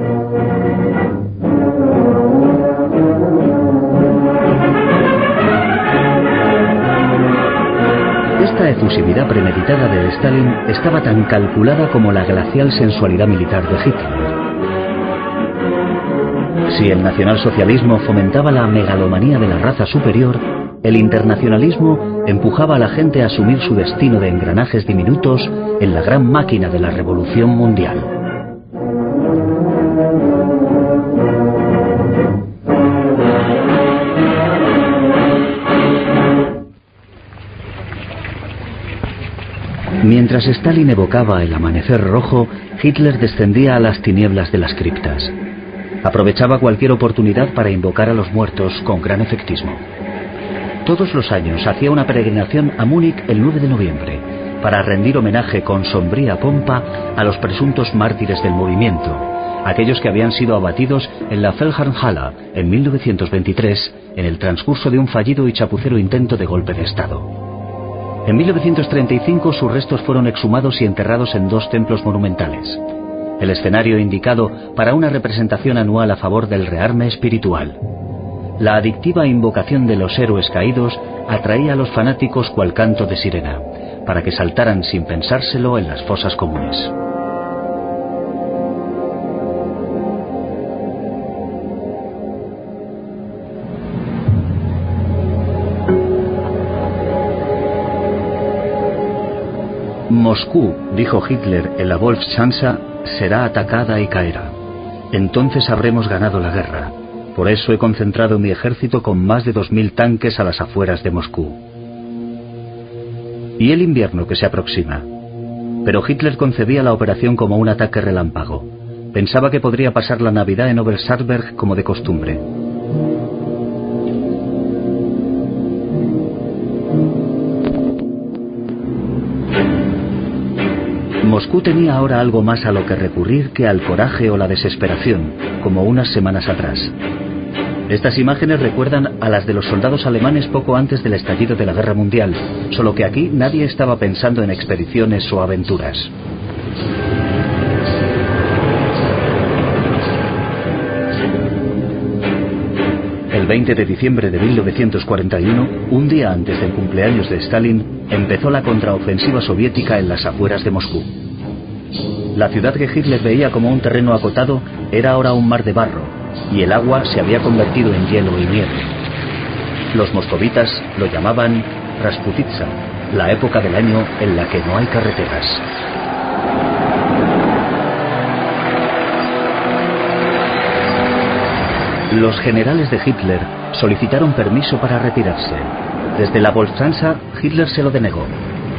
Esta efusividad premeditada de Stalin estaba tan calculada como la glacial sensualidad militar de Hitler. Si el nacionalsocialismo fomentaba la megalomanía de la raza superior, el internacionalismo empujaba a la gente a asumir su destino de engranajes diminutos en la gran máquina de la revolución mundial. Mientras Stalin evocaba el amanecer rojo, Hitler descendía a las tinieblas de las criptas. Aprovechaba cualquier oportunidad para invocar a los muertos con gran efectismo. Todos los años hacía una peregrinación a Múnich el 9 de noviembre para rendir homenaje con sombría pompa a los presuntos mártires del movimiento, aquellos que habían sido abatidos en la Feldherrnhalle en 1923 en el transcurso de un fallido y chapucero intento de golpe de Estado. En 1935 sus restos fueron exhumados y enterrados en 2 templos monumentales, el escenario indicado para una representación anual a favor del rearme espiritual. La adictiva invocación de los héroes caídos atraía a los fanáticos cual canto de sirena, para que saltaran sin pensárselo en las fosas comunes. Moscú, dijo Hitler en la Wolfschanze, será atacada y caerá. Entonces habremos ganado la guerra. Por eso he concentrado mi ejército con más de 2000 tanques a las afueras de Moscú. Y el invierno que se aproxima. Pero Hitler concebía la operación como un ataque relámpago. Pensaba que podría pasar la Navidad en Obersalzberg como de costumbre. Moscú tenía ahora algo más a lo que recurrir que al coraje o la desesperación, como unas semanas atrás. Estas imágenes recuerdan a las de los soldados alemanes poco antes del estallido de la Guerra Mundial, solo que aquí nadie estaba pensando en expediciones o aventuras. El 20 de diciembre de 1941, un día antes del cumpleaños de Stalin, empezó la contraofensiva soviética en las afueras de Moscú. La ciudad que Hitler veía como un terreno acotado era ahora un mar de barro, y el agua se había convertido en hielo y nieve. Los moscovitas lo llamaban Rasputitsa, la época del año en la que no hay carreteras. Los generales de Hitler solicitaron permiso para retirarse. Desde la Wolfschanze, Hitler se lo denegó.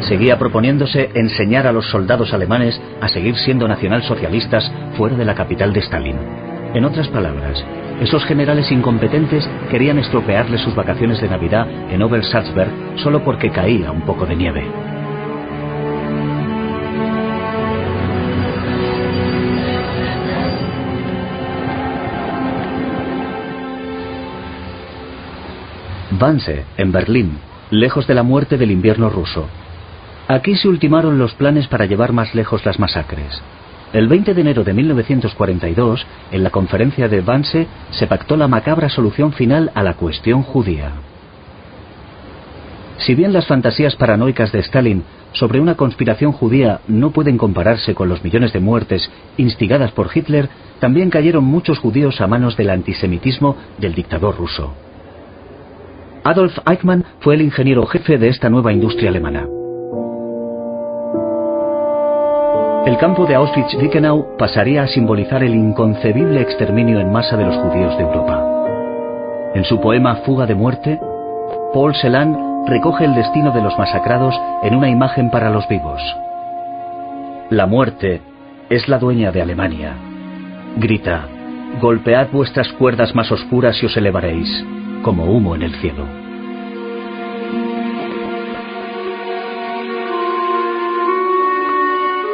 Seguía proponiéndose enseñar a los soldados alemanes a seguir siendo nacionalsocialistas fuera de la capital de Stalin. En otras palabras, esos generales incompetentes querían estropearle sus vacaciones de Navidad en Obersalzberg solo porque caía un poco de nieve. Wannsee, en Berlín, lejos de la muerte del invierno ruso. Aquí se ultimaron los planes para llevar más lejos las masacres. El 20 de enero de 1942, en la conferencia de Wannsee, se pactó la macabra solución final a la cuestión judía. Si bien las fantasías paranoicas de Stalin sobre una conspiración judía no pueden compararse con los millones de muertes instigadas por Hitler, también cayeron muchos judíos a manos del antisemitismo del dictador ruso. Adolf Eichmann fue el ingeniero jefe de esta nueva industria alemana. El campo de Auschwitz-Birkenau pasaría a simbolizar el inconcebible exterminio en masa de los judíos de Europa. En su poema Fuga de muerte, Paul Celan recoge el destino de los masacrados en una imagen para los vivos. La muerte es la dueña de Alemania. Grita, golpead vuestras cuerdas más oscuras y os elevaréis, como humo en el cielo.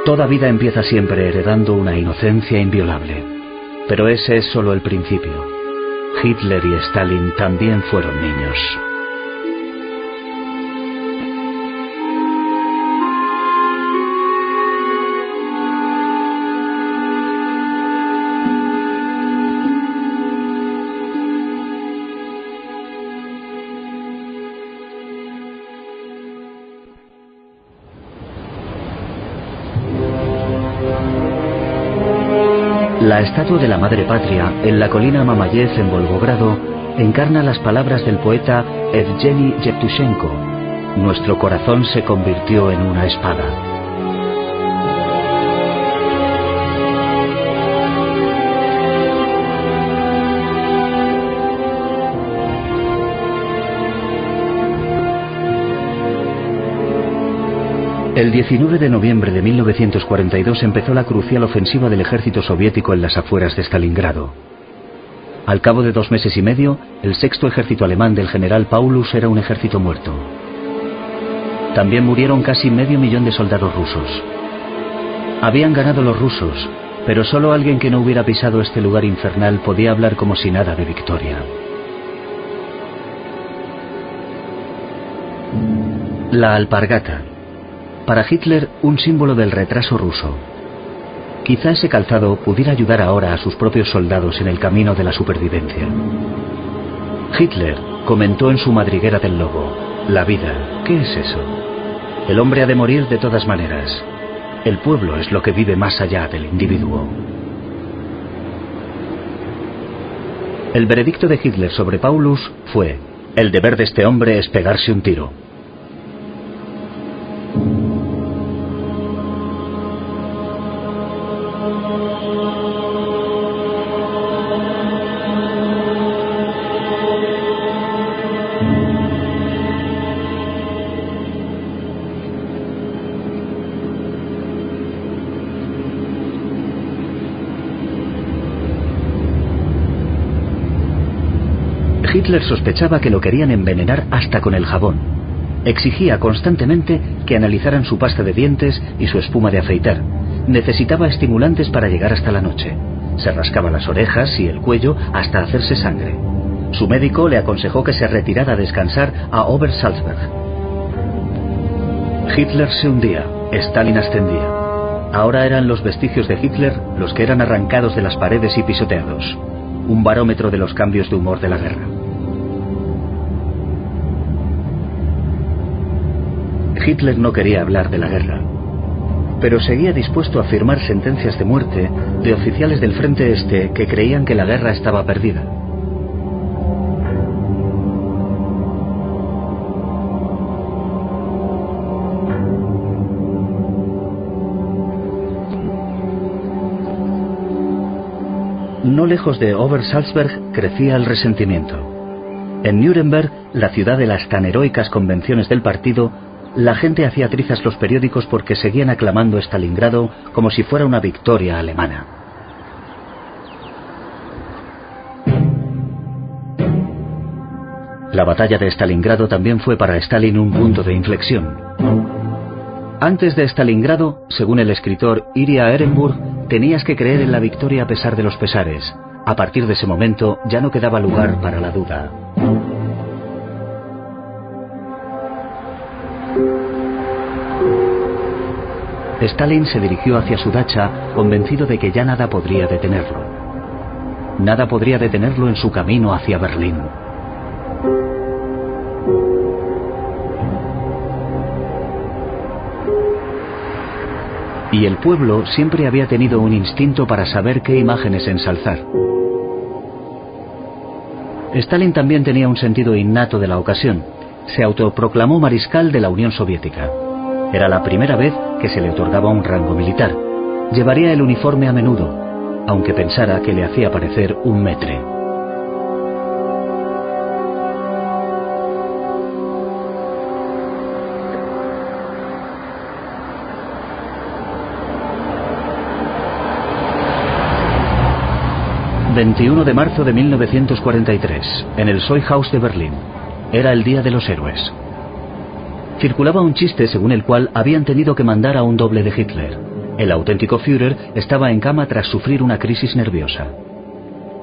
Toda vida empieza siempre heredando una inocencia inviolable. Pero ese es solo el principio. Hitler y Stalin también fueron niños. La estatua de la Madre Patria en la colina Mamayev en Volgogrado encarna las palabras del poeta Evgeny Yevtushenko: nuestro corazón se convirtió en una espada. El 19 de noviembre de 1942 empezó la crucial ofensiva del ejército soviético en las afueras de Stalingrado. Al cabo de 2 meses y medio, el 6º ejército alemán del general Paulus era un ejército muerto. También murieron casi 500.000 de soldados rusos. Habían ganado los rusos, pero solo alguien que no hubiera pisado este lugar infernal podía hablar como si nada de victoria. La alpargata. Para Hitler, un símbolo del retraso ruso. Quizá ese calzado pudiera ayudar ahora a sus propios soldados en el camino de la supervivencia. Hitler comentó en su madriguera del lobo: la vida, ¿qué es eso? El hombre ha de morir de todas maneras. El pueblo es lo que vive más allá del individuo. El veredicto de Hitler sobre Paulus fue: el deber de este hombre es pegarse un tiro. Hitler sospechaba que lo querían envenenar hasta con el jabón. Exigía constantemente que analizaran su pasta de dientes y su espuma de afeitar. Necesitaba estimulantes para llegar hasta la noche. Se rascaba las orejas y el cuello hasta hacerse sangre. Su médico le aconsejó que se retirara a descansar a Obersalzberg. Hitler se hundía, Stalin ascendía. Ahora eran los vestigios de Hitler los que eran arrancados de las paredes y pisoteados. Un barómetro de los cambios de humor de la guerra. Hitler no quería hablar de la guerra, pero seguía dispuesto a firmar sentencias de muerte de oficiales del Frente Este que creían que la guerra estaba perdida. No lejos de Obersalzberg crecía el resentimiento. En Nuremberg, la ciudad de las tan heroicas convenciones del partido, la gente hacía trizas los periódicos porque seguían aclamando Stalingrado como si fuera una victoria alemana. La batalla de Stalingrado también fue para Stalin un punto de inflexión. Antes de Stalingrado, según el escritor Iria Ehrenburg, tenías que creer en la victoria a pesar de los pesares. A partir de ese momento ya no quedaba lugar para la duda. Stalin se dirigió hacia su dacha, convencido de que ya nada podría detenerlo. Nada podría detenerlo en su camino hacia Berlín. Y el pueblo siempre había tenido un instinto para saber qué imágenes ensalzar. Stalin también tenía un sentido innato de la ocasión. Se autoproclamó mariscal de la Unión Soviética. Era la primera vez que se le otorgaba un rango militar. Llevaría el uniforme a menudo, aunque pensara que le hacía parecer un maître. El 21 de marzo de 1943, en el Seuhaus de Berlín. Era el Día de los Héroes. Circulaba un chiste según el cual habían tenido que mandar a un doble de Hitler. El auténtico Führer estaba en cama tras sufrir una crisis nerviosa.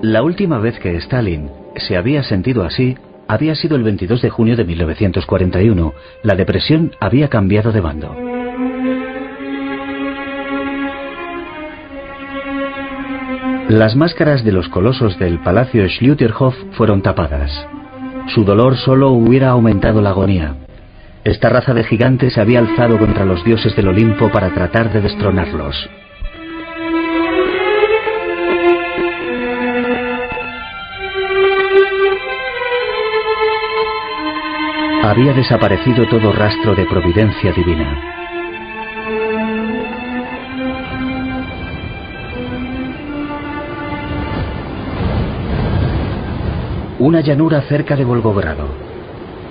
La última vez que Stalin se había sentido así había sido el 22 de junio de 1941. La depresión había cambiado de bando. Las máscaras de los colosos del Palacio Schlüterhof fueron tapadas. Su dolor solo hubiera aumentado la agonía. Esta raza de gigantes se había alzado contra los dioses del Olimpo para tratar de destronarlos. Había desaparecido todo rastro de providencia divina. Una llanura cerca de Volgogrado.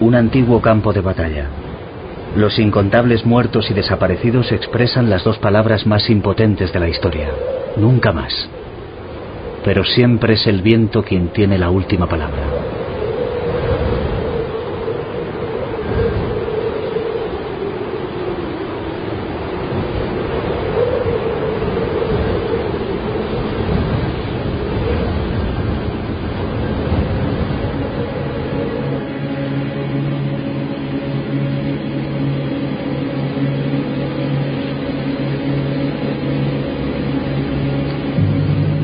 Un antiguo campo de batalla. Los incontables muertos y desaparecidos expresan las dos palabras más impotentes de la historia. Nunca más. pero siempre es el viento quien tiene la última palabra.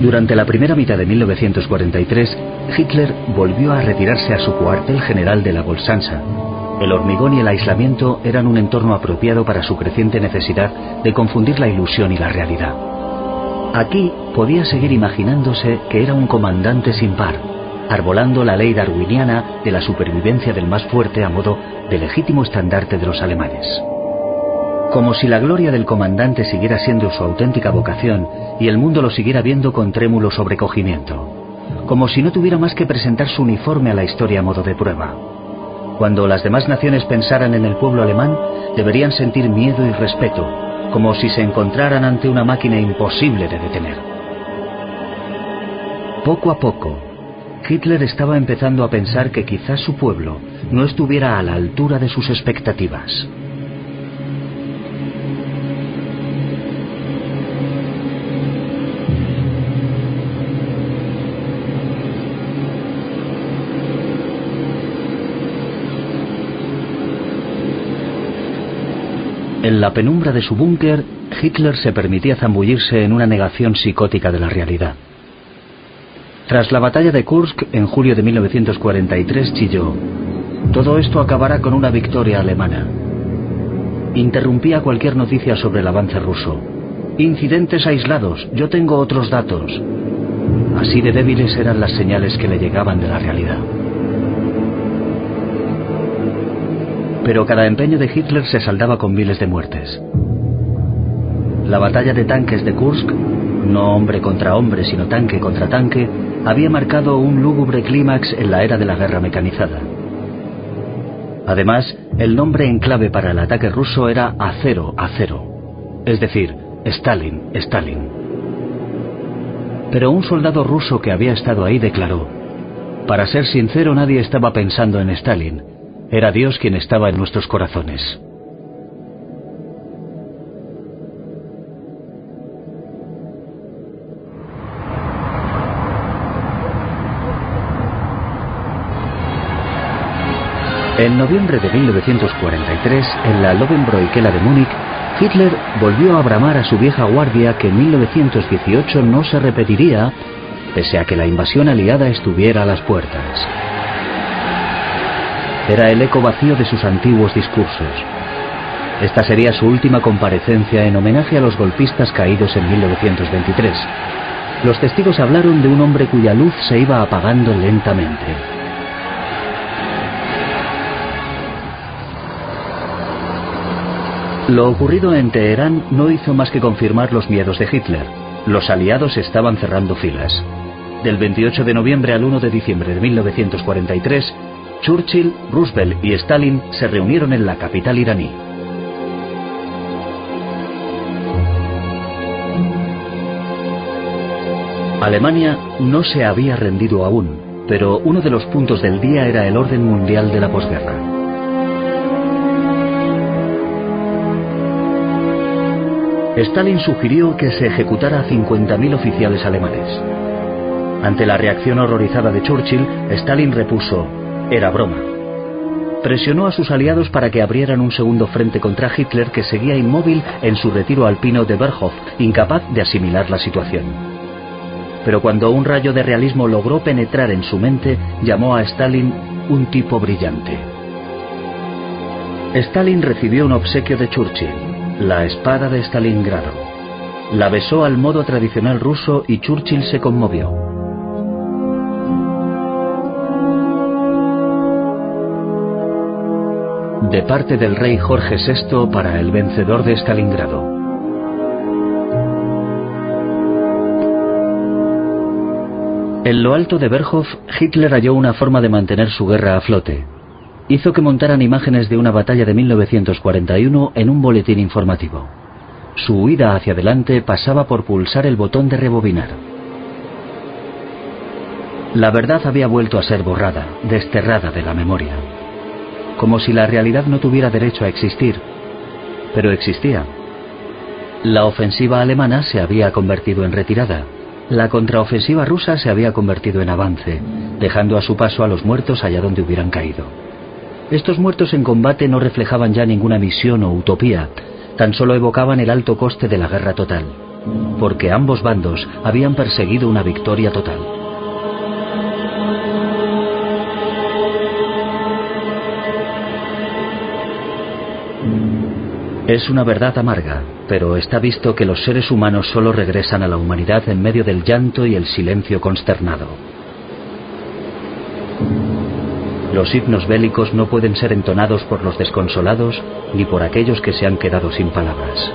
Durante la primera mitad de 1943, Hitler volvió a retirarse a su cuartel general de la Bolsansa. El hormigón y el aislamiento eran un entorno apropiado para su creciente necesidad de confundir la ilusión y la realidad. Aquí podía seguir imaginándose que era un comandante sin par, arbolando la ley darwiniana de la supervivencia del más fuerte a modo de legítimo estandarte de los alemanes. Como si la gloria del comandante siguiera siendo su auténtica vocación y el mundo lo siguiera viendo con trémulo sobrecogimiento. Como si no tuviera más que presentar su uniforme a la historia a modo de prueba. Cuando las demás naciones pensaran en el pueblo alemán, deberían sentir miedo y respeto, como si se encontraran ante una máquina imposible de detener. Poco a poco, Hitler estaba empezando a pensar que quizás su pueblo no estuviera a la altura de sus expectativas. En la penumbra de su búnker, Hitler se permitía zambullirse en una negación psicótica de la realidad. Tras la batalla de Kursk, en julio de 1943, chilló: «Todo esto acabará con una victoria alemana». Interrumpía cualquier noticia sobre el avance ruso. «Incidentes aislados, yo tengo otros datos». Así de débiles eran las señales que le llegaban de la realidad. Pero cada empeño de Hitler se saldaba con miles de muertes. La batalla de tanques de Kursk, no hombre contra hombre sino tanque contra tanque, había marcado un lúgubre clímax en la era de la guerra mecanizada. Además, el nombre en clave para el ataque ruso era Acero, Acero, es decir, Stalin, Stalin. Pero un soldado ruso que había estado ahí declaró: «Para ser sincero, nadie estaba pensando en Stalin. Era Dios quien estaba en nuestros corazones». En noviembre de 1943, en la Löwenbräu-Keller de Múnich, Hitler volvió a bramar a su vieja guardia que en 1918 no se repetiría, pese a que la invasión aliada estuviera a las puertas. Era el eco vacío de sus antiguos discursos. Esta sería su última comparecencia en homenaje a los golpistas caídos en 1923. Los testigos hablaron de un hombre cuya luz se iba apagando lentamente. Lo ocurrido en Teherán no hizo más que confirmar los miedos de Hitler. Los aliados estaban cerrando filas. Del 28 de noviembre al 1 de diciembre de 1943, Churchill, Roosevelt y Stalin se reunieron en la capital iraní. Alemania no se había rendido aún, pero uno de los puntos del día era el orden mundial de la posguerra. Stalin sugirió que se ejecutara a 50.000 oficiales alemanes. Ante la reacción horrorizada de Churchill, Stalin repuso: «Era broma». Presionó a sus aliados para que abrieran un segundo frente contra Hitler, que seguía inmóvil en su retiro alpino de Berghof, incapaz de asimilar la situación. Pero cuando un rayo de realismo logró penetrar en su mente, llamó a Stalin un tipo brillante. Stalin recibió un obsequio de Churchill: la espada de Stalingrado. La besó al modo tradicional ruso y Churchill se conmovió. De parte del rey Jorge VI para el vencedor de Stalingrado. En lo alto de Berghof, Hitler halló una forma de mantener su guerra a flote. Hizo que montaran imágenes de una batalla de 1941 en un boletín informativo. Su huida hacia adelante pasaba por pulsar el botón de rebobinar. La verdad había vuelto a ser borrada, desterrada de la memoria. Como si la realidad no tuviera derecho a existir. Pero existía. La ofensiva alemana se había convertido en retirada. La contraofensiva rusa se había convertido en avance, dejando a su paso a los muertos allá donde hubieran caído. Estos muertos en combate no reflejaban ya ninguna misión o utopía, tan solo evocaban el alto coste de la guerra total, porque ambos bandos habían perseguido una victoria total. Es una verdad amarga, pero está visto que los seres humanos solo regresan a la humanidad en medio del llanto y el silencio consternado. Los himnos bélicos no pueden ser entonados por los desconsolados ni por aquellos que se han quedado sin palabras.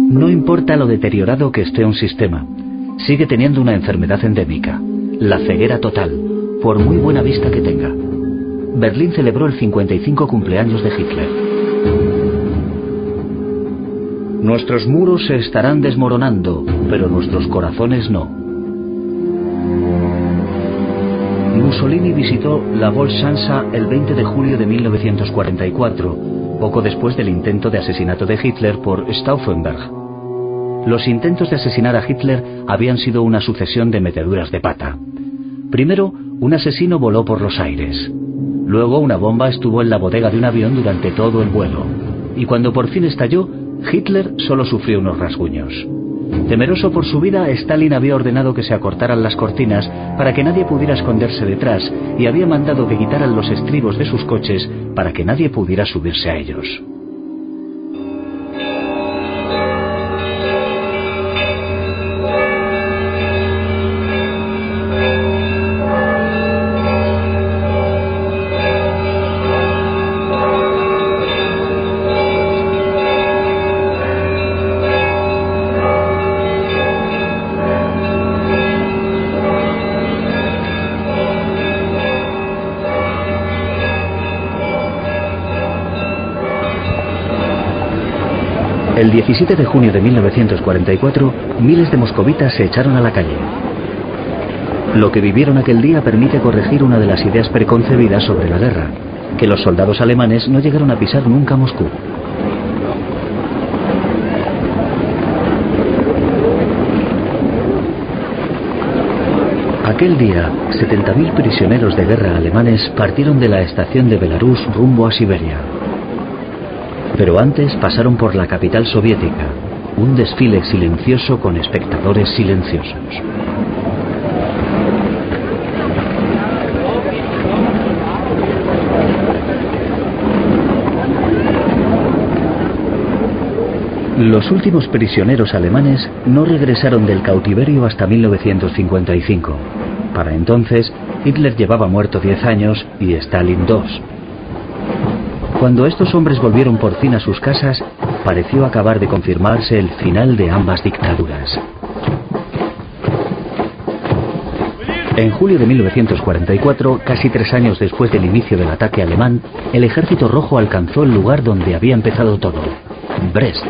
No importa lo deteriorado que esté un sistema, sigue teniendo una enfermedad endémica, la ceguera total, por muy buena vista que tenga. Berlín celebró el 55 cumpleaños de Hitler. Nuestros muros se estarán desmoronando, pero nuestros corazones no. Mussolini visitó la Volksschanze el 20 de julio de 1944, poco después del intento de asesinato de Hitler por Stauffenberg. Los intentos de asesinar a Hitler habían sido una sucesión de meteduras de pata. Primero, un asesino voló por los aires. Luego, una bomba estuvo en la bodega de un avión durante todo el vuelo. Y cuando por fin estalló, Hitler solo sufrió unos rasguños. Temeroso por su vida, Stalin había ordenado que se acortaran las cortinas para que nadie pudiera esconderse detrás y había mandado que quitaran los estribos de sus coches para que nadie pudiera subirse a ellos. El 17 de junio de 1944, miles de moscovitas se echaron a la calle. Lo que vivieron aquel día permite corregir una de las ideas preconcebidas sobre la guerra, que los soldados alemanes no llegaron a pisar nunca Moscú. Aquel día, 70.000 prisioneros de guerra alemanes partieron de la estación de Belarus rumbo a Siberia. Pero antes pasaron por la capital soviética, un desfile silencioso con espectadores silenciosos. Los últimos prisioneros alemanes no regresaron del cautiverio hasta 1955. Para entonces, Hitler llevaba muerto 10 años y Stalin 2. Cuando estos hombres volvieron por fin a sus casas, pareció acabar de confirmarse el final de ambas dictaduras. En julio de 1944, casi 3 años después del inicio del ataque alemán, el Ejército Rojo alcanzó el lugar donde había empezado todo, Brest.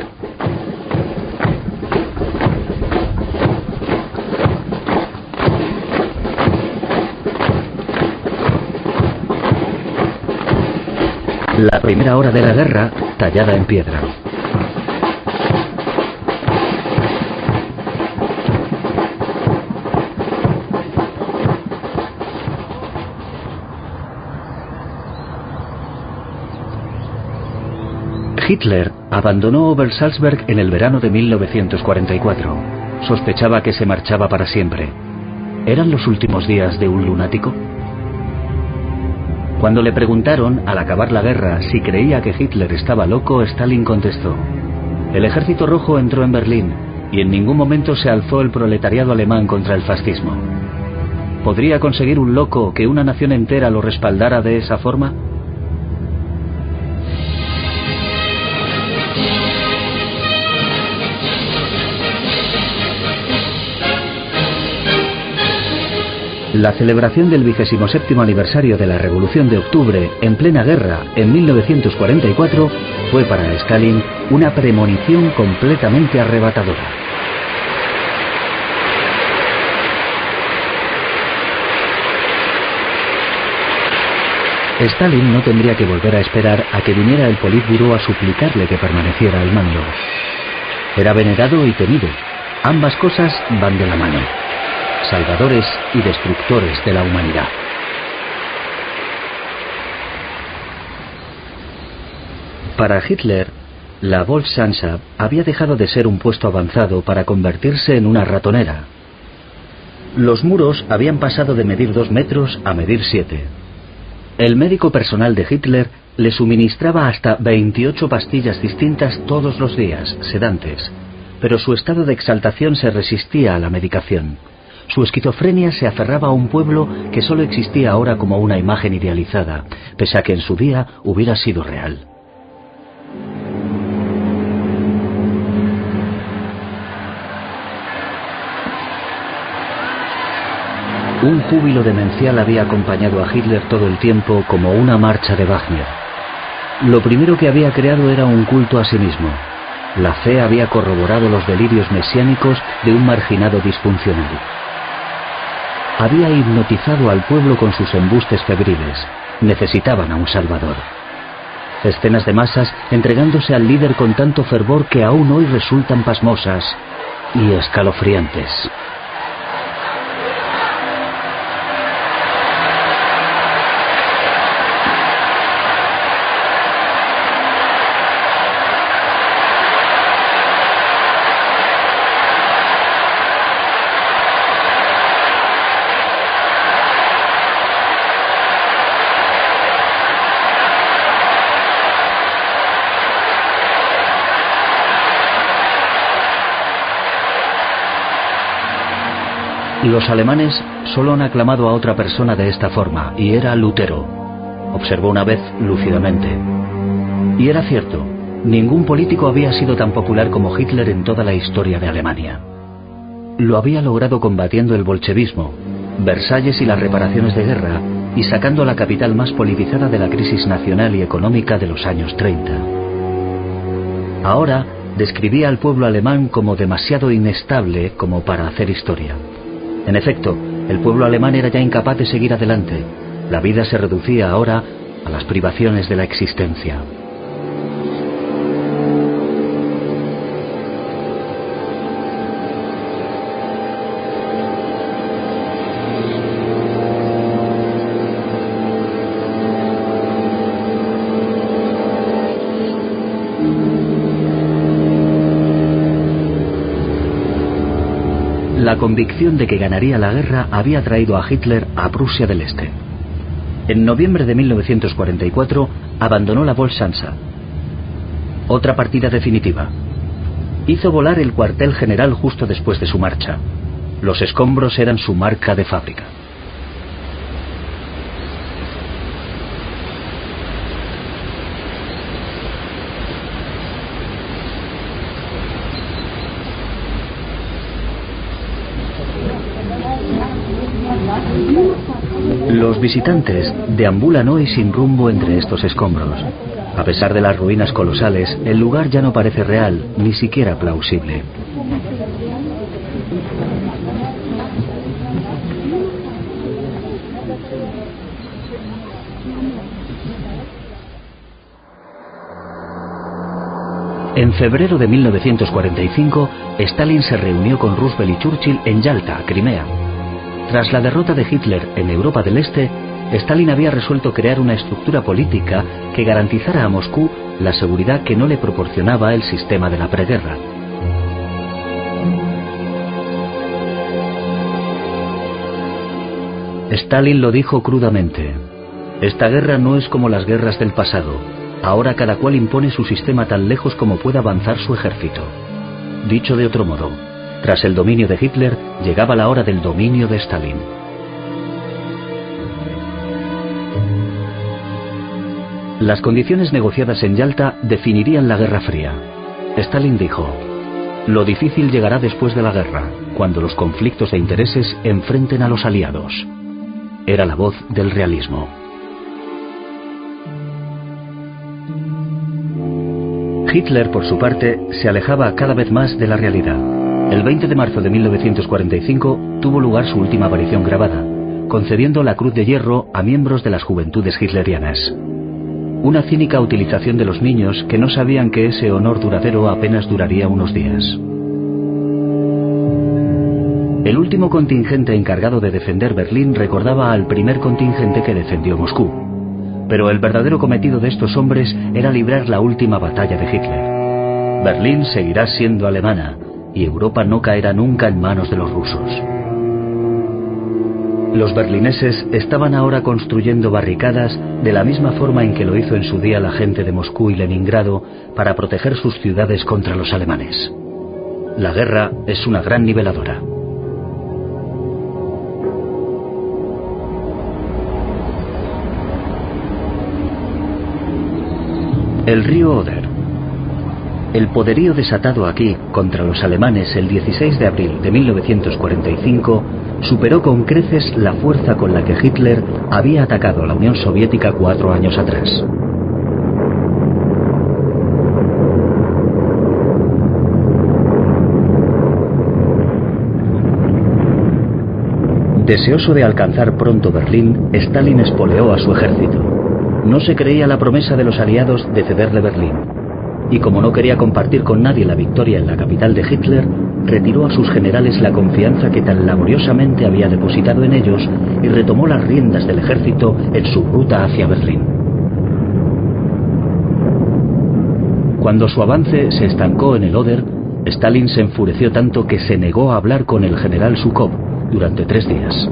La primera hora de la guerra, tallada en piedra. Hitler abandonó Obersalzberg en el verano de 1944. Sospechaba que se marchaba para siempre. ¿Eran los últimos días de un lunático? Cuando le preguntaron, al acabar la guerra, si creía que Hitler estaba loco, Stalin contestó: el Ejército Rojo entró en Berlín y en ningún momento se alzó el proletariado alemán contra el fascismo. ¿Podría conseguir un loco que una nación entera lo respaldara de esa forma? La celebración del 27º aniversario de la Revolución de Octubre, en plena guerra, en 1944, fue para Stalin una premonición completamente arrebatadora. Stalin no tendría que volver a esperar a que viniera el Politburó a suplicarle que permaneciera al mando. Era venerado y temido. Ambas cosas van de la mano. Salvadores y destructores de la humanidad. Para Hitler, la Volkshanschaft había dejado de ser un puesto avanzado para convertirse en una ratonera. Los muros habían pasado de medir 2 metros a medir 7. El médico personal de Hitler le suministraba hasta 28 pastillas distintas todos los días, sedantes, pero su estado de exaltación se resistía a la medicación. Su esquizofrenia se aferraba a un pueblo que solo existía ahora como una imagen idealizada, pese a que en su día hubiera sido real. Un júbilo demencial había acompañado a Hitler todo el tiempo como una marcha de Wagner. Lo primero que había creado era un culto a sí mismo. La fe había corroborado los delirios mesiánicos de un marginado disfuncional. Había hipnotizado al pueblo con sus embustes febriles. Necesitaban a un salvador. Escenas de masas entregándose al líder con tanto fervor que aún hoy resultan pasmosas y escalofriantes. Los alemanes solo han aclamado a otra persona de esta forma, y era Lutero, observó una vez lúcidamente. Y era cierto, ningún político había sido tan popular como Hitler en toda la historia de Alemania. Lo había logrado combatiendo el bolchevismo, Versalles y las reparaciones de guerra, y sacando a la capital más politizada de la crisis nacional y económica de los años 30. Ahora describía al pueblo alemán como demasiado inestable como para hacer historia. En efecto, el pueblo alemán era ya incapaz de seguir adelante. La vida se reducía ahora a las privaciones de la existencia. La convicción de que ganaría la guerra había traído a Hitler a Prusia del Este. En noviembre de 1944 abandonó la Volkshanschaft. Otra partida definitiva. Hizo volar el cuartel general justo después de su marcha. Los escombros eran su marca de fábrica. Los visitantes deambulan hoy sin rumbo entre estos escombros. A pesar de las ruinas colosales, el lugar ya no parece real, ni siquiera plausible. En febrero de 1945, Stalin se reunió con Roosevelt y Churchill en Yalta, Crimea. Tras la derrota de Hitler en Europa del Este, Stalin había resuelto crear una estructura política que garantizara a Moscú la seguridad que no le proporcionaba el sistema de la preguerra. Stalin lo dijo crudamente: esta guerra no es como las guerras del pasado. Ahora cada cual impone su sistema tan lejos como pueda avanzar su ejército. Dicho de otro modo, tras el dominio de Hitler, llegaba la hora del dominio de Stalin. Las condiciones negociadas en Yalta definirían la Guerra Fría. Stalin dijo: lo difícil llegará después de la guerra, cuando los conflictos de intereses enfrenten a los aliados. Era la voz del realismo. Hitler, por su parte, se alejaba cada vez más de la realidad. El 20 de marzo de 1945 tuvo lugar su última aparición grabada, concediendo la Cruz de Hierro a miembros de las juventudes hitlerianas. Una cínica utilización de los niños que no sabían que ese honor duradero apenas duraría unos días. El último contingente encargado de defender Berlín recordaba al primer contingente que defendió Moscú. Pero el verdadero cometido de estos hombres era librar la última batalla de Hitler. Berlín seguirá siendo alemana y Europa no caerá nunca en manos de los rusos. Los berlineses estaban ahora construyendo barricadas de la misma forma en que lo hizo en su día la gente de Moscú y Leningrado para proteger sus ciudades contra los alemanes. La guerra es una gran niveladora. El río Oder. El poderío desatado aquí contra los alemanes el 16 de abril de 1945 superó con creces la fuerza con la que Hitler había atacado a la Unión Soviética 4 años atrás. Deseoso de alcanzar pronto Berlín, Stalin espoleó a su ejército. No se creía la promesa de los aliados de cederle Berlín. Y como no quería compartir con nadie la victoria en la capital de Hitler, retiró a sus generales la confianza que tan laboriosamente había depositado en ellos y retomó las riendas del ejército en su ruta hacia Berlín. Cuando su avance se estancó en el Oder, Stalin se enfureció tanto que se negó a hablar con el general Zhukov durante 3 días.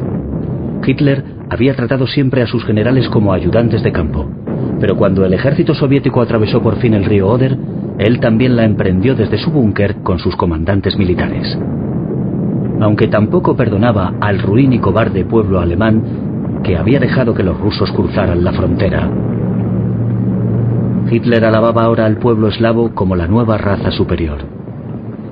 Hitler había tratado siempre a sus generales como ayudantes de campo. Pero cuando el ejército soviético atravesó por fin el río Oder, él también la emprendió desde su búnker con sus comandantes militares. Aunque tampoco perdonaba al ruin y cobarde pueblo alemán que había dejado que los rusos cruzaran la frontera. Hitler alababa ahora al pueblo eslavo como la nueva raza superior.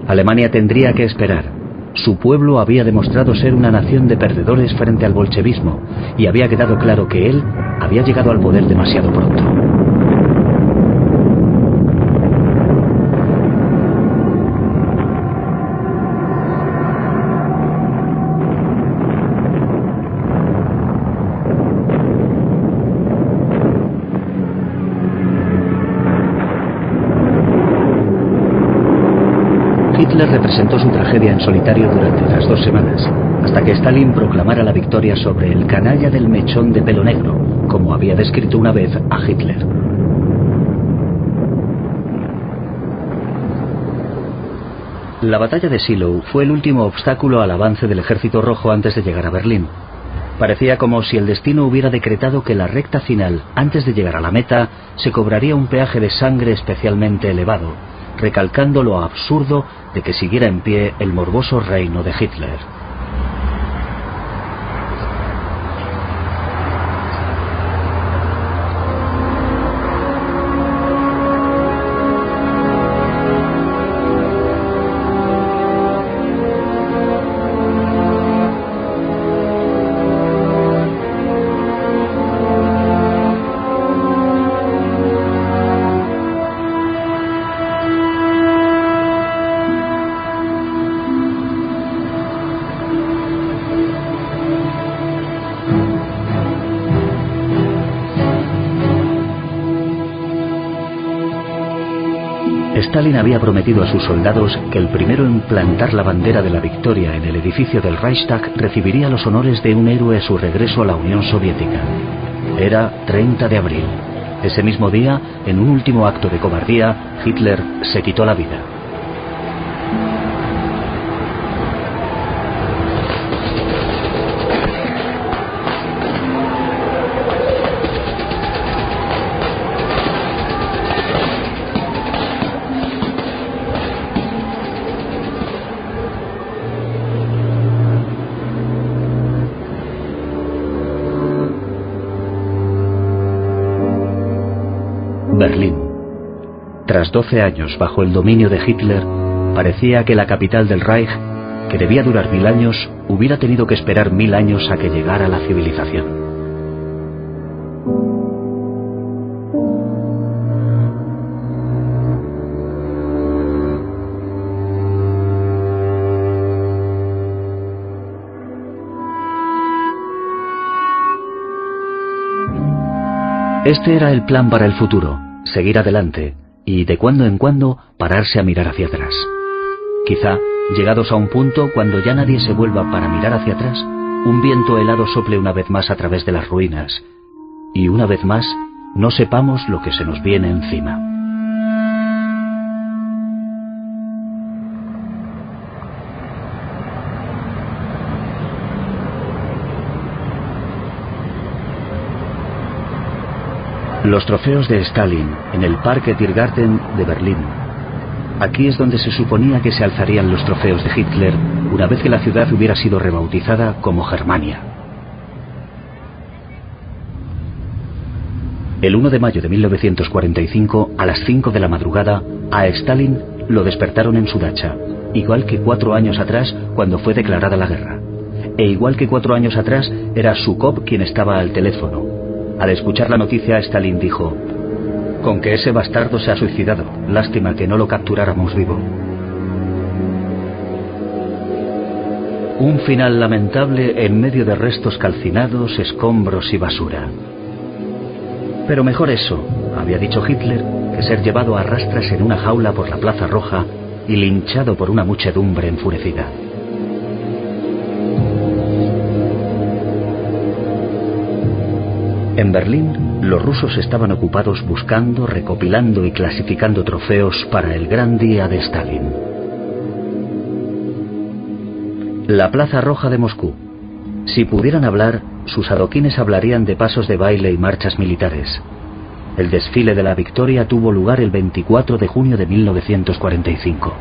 Alemania tendría que esperar. Su pueblo había demostrado ser una nación de perdedores frente al bolchevismo y había quedado claro que él había llegado al poder demasiado pronto. Hitler representó su tragedia en solitario durante las 2 semanas, hasta que Stalin proclamara la victoria sobre el canalla del mechón de pelo negro, como había descrito una vez a Hitler. La batalla de Shiloh fue el último obstáculo al avance del ejército rojo antes de llegar a Berlín. Parecía como si el destino hubiera decretado que la recta final, antes de llegar a la meta, se cobraría un peaje de sangre especialmente elevado, recalcando lo absurdo de que siguiera en pie el morboso reino de Hitler. Stalin había prometido a sus soldados que el primero en plantar la bandera de la victoria en el edificio del Reichstag recibiría los honores de un héroe a su regreso a la Unión Soviética. Era 30 de abril. Ese mismo día, en un último acto de cobardía, Hitler se quitó la vida. Tras 12 años bajo el dominio de Hitler, parecía que la capital del Reich, que debía durar 1000 años, hubiera tenido que esperar 1000 años a que llegara la civilización. Este era el plan para el futuro, seguir adelante y de cuando en cuando pararse a mirar hacia atrás. Quizá, llegados a un punto cuando ya nadie se vuelva para mirar hacia atrás, un viento helado sople una vez más a través de las ruinas y una vez más no sepamos lo que se nos viene encima. Los trofeos de Stalin en el Parque Tiergarten de Berlín. Aquí es donde se suponía que se alzarían los trofeos de Hitler una vez que la ciudad hubiera sido rebautizada como Germania. El 1 de mayo de 1945, a las 5 de la madrugada, a Stalin lo despertaron en su dacha, igual que 4 años atrás cuando fue declarada la guerra. E igual que 4 años atrás era Zhukov quien estaba al teléfono. Al escuchar la noticia, Stalin dijo: «Con que ese bastardo se ha suicidado. Lástima que no lo capturáramos vivo». Un final lamentable en medio de restos calcinados, escombros y basura. Pero mejor eso, había dicho Hitler, que ser llevado a rastras en una jaula por la Plaza Roja y linchado por una muchedumbre enfurecida. En Berlín, los rusos estaban ocupados buscando, recopilando y clasificando trofeos para el gran día de Stalin. La Plaza Roja de Moscú. Si pudieran hablar, sus adoquines hablarían de pasos de baile y marchas militares. El desfile de la victoria tuvo lugar el 24 de junio de 1945.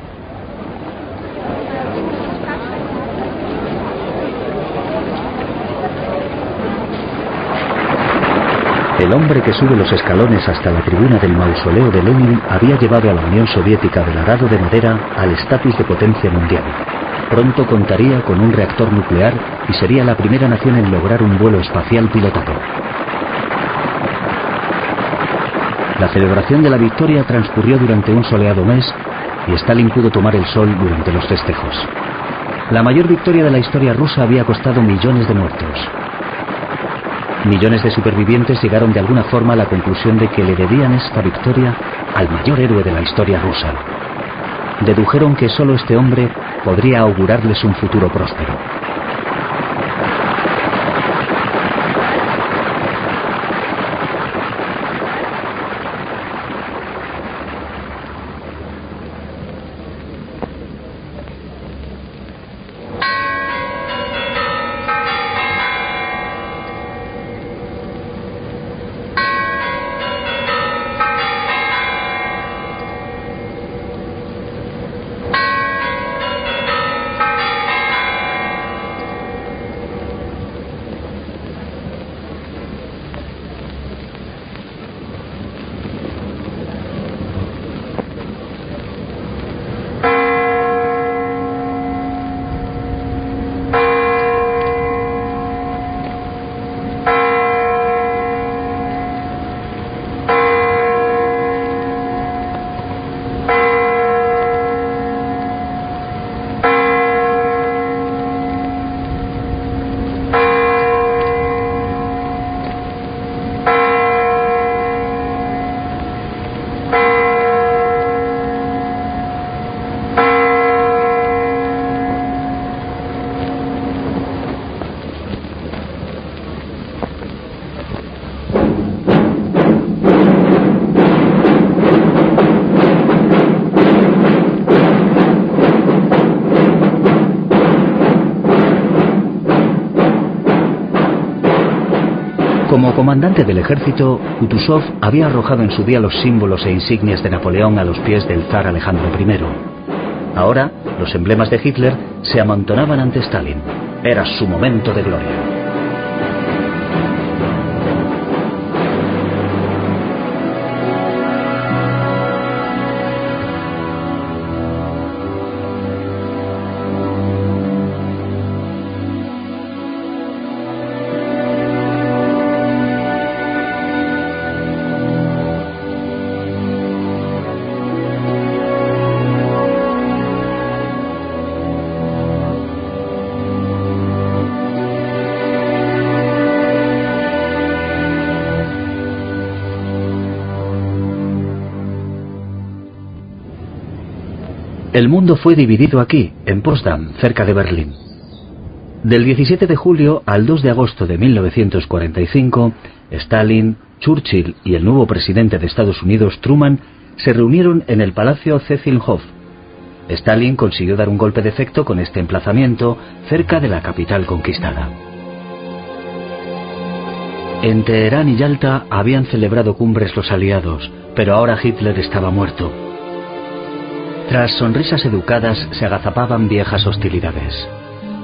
El hombre que sube los escalones hasta la tribuna del mausoleo de Lenin había llevado a la Unión Soviética del arado de madera al estatus de potencia mundial. Pronto contaría con un reactor nuclear y sería la primera nación en lograr un vuelo espacial pilotado. La celebración de la victoria transcurrió durante un soleado mes y Stalin pudo tomar el sol durante los festejos. La mayor victoria de la historia rusa había costado millones de muertos. Millones de supervivientes llegaron de alguna forma a la conclusión de que le debían esta victoria al mayor héroe de la historia rusa. Dedujeron que solo este hombre podría augurarles un futuro próspero. Como comandante del ejército, Kutuzov había arrojado en su día los símbolos e insignias de Napoleón a los pies del zar Alejandro I. Ahora, los emblemas de Hitler se amontonaban ante Stalin. Era su momento de gloria. El mundo fue dividido aquí, en Potsdam, cerca de Berlín. Del 17 de julio al 2 de agosto de 1945, Stalin, Churchill y el nuevo presidente de Estados Unidos, Truman, se reunieron en el Palacio Cecilhof. Stalin consiguió dar un golpe de efecto con este emplazamiento cerca de la capital conquistada. En Teherán y Yalta habían celebrado cumbres los aliados, pero ahora Hitler estaba muerto. Tras sonrisas educadas se agazapaban viejas hostilidades.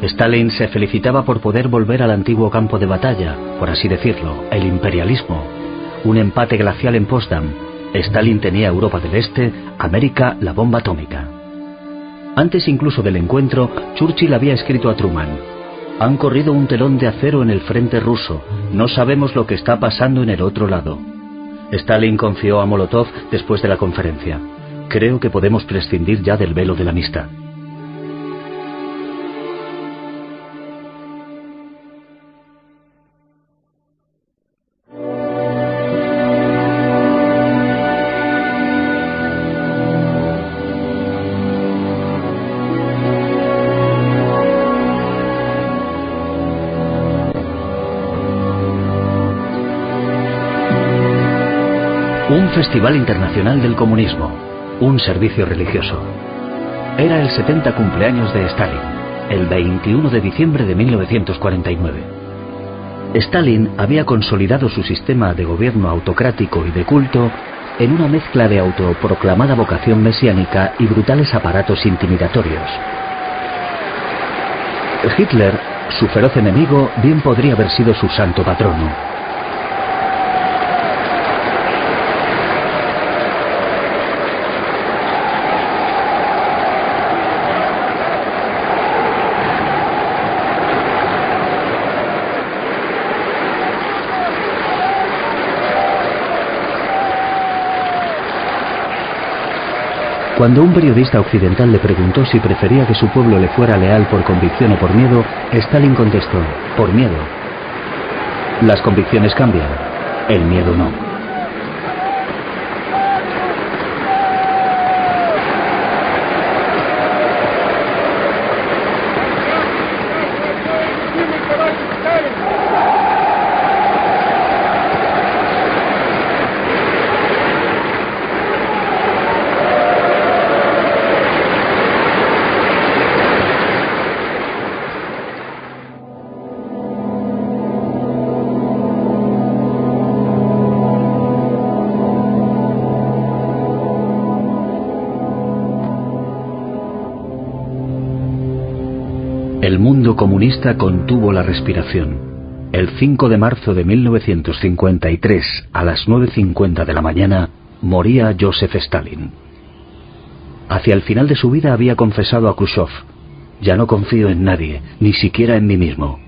Stalin se felicitaba por poder volver al antiguo campo de batalla, por así decirlo, el imperialismo. Un empate glacial en Potsdam. Stalin tenía Europa del Este, América la bomba atómica. Antes incluso del encuentro, Churchill había escrito a Truman: «Han corrido un telón de acero en el frente ruso. No sabemos lo que está pasando en el otro lado». Stalin confió a Molotov después de la conferencia: «Creo que podemos prescindir ya del velo de la amistad». Un festival internacional del comunismo, un servicio religioso. Era el 70 cumpleaños de Stalin, el 21 de diciembre de 1949. Stalin había consolidado su sistema de gobierno autocrático y de culto en una mezcla de autoproclamada vocación mesiánica y brutales aparatos intimidatorios. Hitler, su feroz enemigo, bien podría haber sido su santo patrono. Cuando un periodista occidental le preguntó si prefería que su pueblo le fuera leal por convicción o por miedo, Stalin contestó: por miedo. Las convicciones cambian, el miedo no. El mundo comunista contuvo la respiración. El 5 de marzo de 1953, a las 9:50 de la mañana, moría Joseph Stalin. Hacia el final de su vida había confesado a Khrushchev: «Ya no confío en nadie, ni siquiera en mí mismo».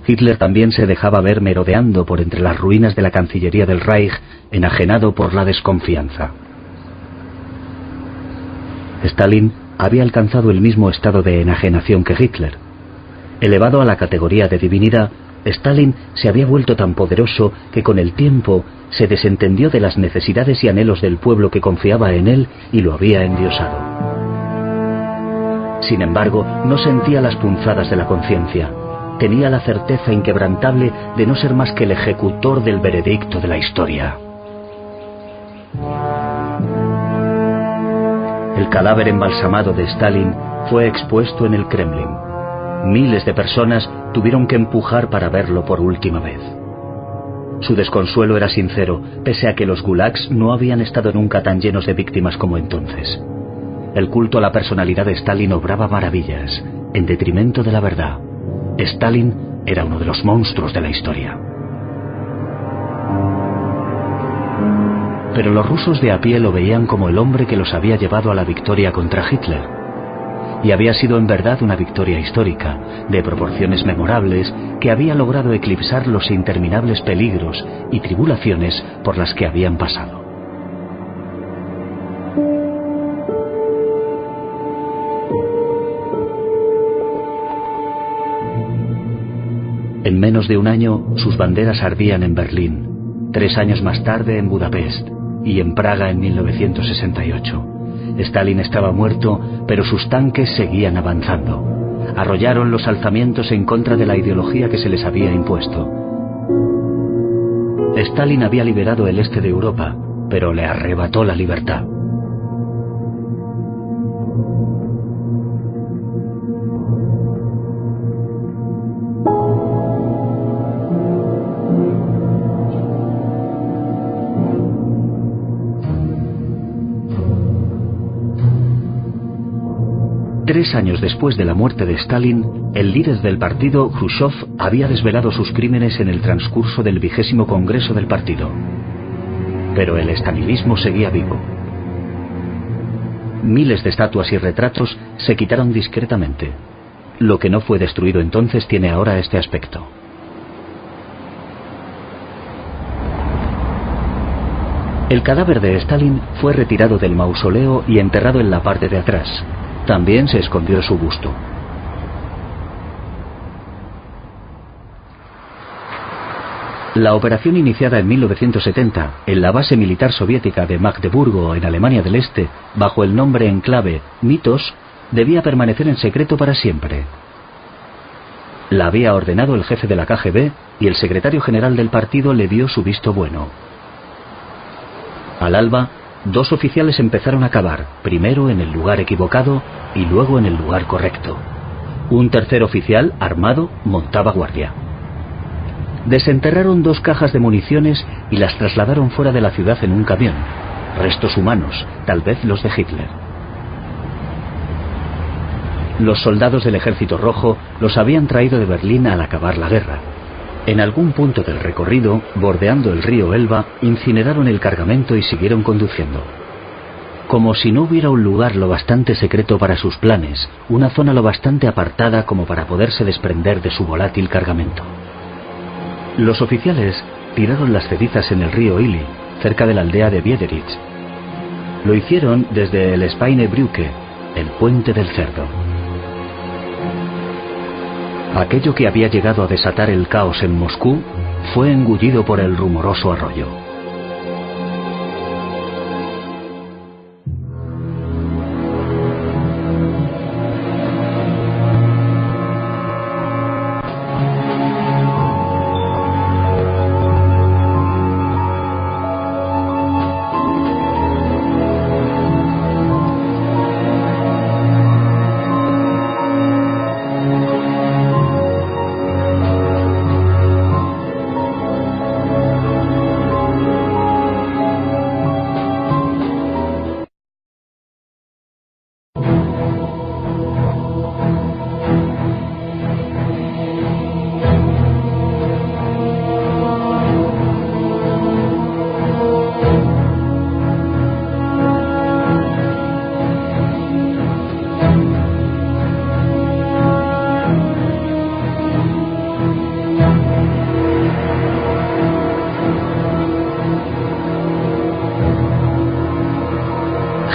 Hitler también se dejaba ver merodeando por entre las ruinas de la Cancillería del Reich, enajenado por la desconfianza. Stalin había alcanzado el mismo estado de enajenación que Hitler. Elevado a la categoría de divinidad, Stalin se había vuelto tan poderoso que con el tiempo se desentendió de las necesidades y anhelos del pueblo que confiaba en él y lo había endiosado. Sin embargo, no sentía las punzadas de la conciencia. Tenía la certeza inquebrantable de no ser más que el ejecutor del veredicto de la historia. El cadáver embalsamado de Stalin fue expuesto en el Kremlin. Miles de personas tuvieron que empujar para verlo por última vez. Su desconsuelo era sincero, pese a que los gulags no habían estado nunca tan llenos de víctimas como entonces. El culto a la personalidad de Stalin obraba maravillas, en detrimento de la verdad. Stalin era uno de los monstruos de la historia. Pero los rusos de a pie lo veían como el hombre que los había llevado a la victoria contra Hitler. Y había sido en verdad una victoria histórica, de proporciones memorables, que había logrado eclipsar los interminables peligros y tribulaciones por las que habían pasado. En menos de un año, sus banderas ardían en Berlín, 3 años más tarde en Budapest y en Praga en 1968. Stalin estaba muerto, pero sus tanques seguían avanzando. Arrollaron los alzamientos en contra de la ideología que se les había impuesto. Stalin había liberado el este de Europa, pero le arrebató la libertad. Tres años después de la muerte de Stalin, el líder del partido, Khrushchev, había desvelado sus crímenes en el transcurso del 20º Congreso del partido. Pero el stalinismo seguía vivo. Miles de estatuas y retratos se quitaron discretamente. Lo que no fue destruido entonces tiene ahora este aspecto. El cadáver de Stalin fue retirado del mausoleo y enterrado en la parte de atrás. También se escondió su busto. La operación iniciada en 1970 en la base militar soviética de Magdeburgo, en Alemania del Este, bajo el nombre en clave Mitos, debía permanecer en secreto para siempre. La había ordenado el jefe de la KGB y el secretario general del partido le dio su visto bueno. Al alba, dos oficiales empezaron a cavar, primero en el lugar equivocado y luego en el lugar correcto. Un tercer oficial, armado, montaba guardia. Desenterraron 2 cajas de municiones y las trasladaron fuera de la ciudad en un camión. Restos humanos, tal vez los de Hitler. Los soldados del Ejército Rojo los habían traído de Berlín al acabar la guerra. En algún punto del recorrido, bordeando el río Elba, incineraron el cargamento y siguieron conduciendo. Como si no hubiera un lugar lo bastante secreto para sus planes, una zona lo bastante apartada como para poderse desprender de su volátil cargamento. Los oficiales tiraron las cenizas en el río Ili, cerca de la aldea de Biederitz. Lo hicieron desde el Schweinebrücke, el puente del cerdo. Aquello que había llegado a desatar el caos en Moscú fue engullido por el rumoroso arroyo.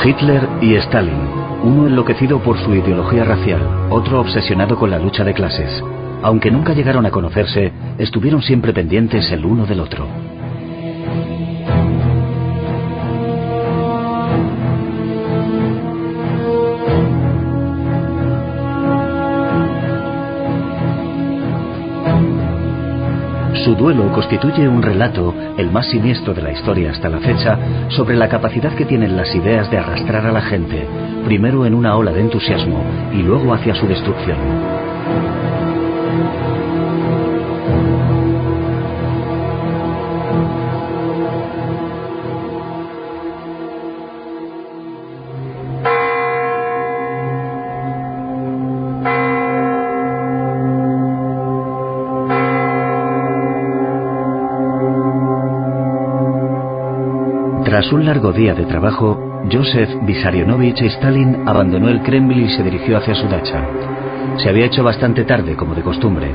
Hitler y Stalin, uno enloquecido por su ideología racial, otro obsesionado con la lucha de clases. Aunque nunca llegaron a conocerse, estuvieron siempre pendientes el uno del otro. Su duelo constituye un relato, el más siniestro de la historia hasta la fecha, sobre la capacidad que tienen las ideas de arrastrar a la gente, primero en una ola de entusiasmo y luego hacia su destrucción. Tras un largo día de trabajo, Joseph Vissarionovich Stalin abandonó el Kremlin y se dirigió hacia su dacha. Se había hecho bastante tarde, como de costumbre.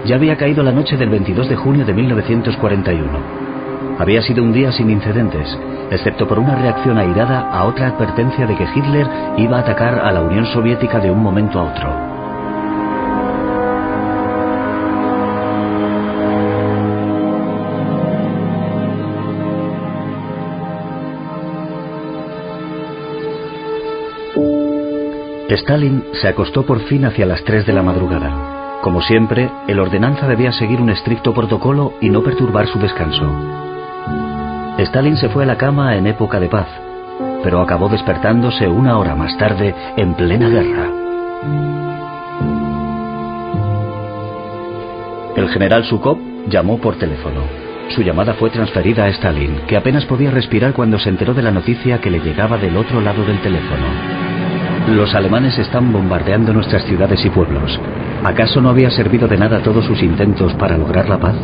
Ya había caído la noche del 22 de junio de 1941. Había sido un día sin incidentes, excepto por una reacción airada a otra advertencia de que Hitler iba a atacar a la Unión Soviética de un momento a otro. Stalin se acostó por fin hacia las 3 de la madrugada. Como siempre, el ordenanza debía seguir un estricto protocolo y no perturbar su descanso. Stalin se fue a la cama en época de paz, pero acabó despertándose 1 hora más tarde en plena guerra. El general Zhukov llamó por teléfono. Su llamada fue transferida a Stalin, que apenas podía respirar cuando se enteró de la noticia que le llegaba del otro lado del teléfono. Los alemanes están bombardeando nuestras ciudades y pueblos. ¿Acaso no había servido de nada todos sus intentos para lograr la paz?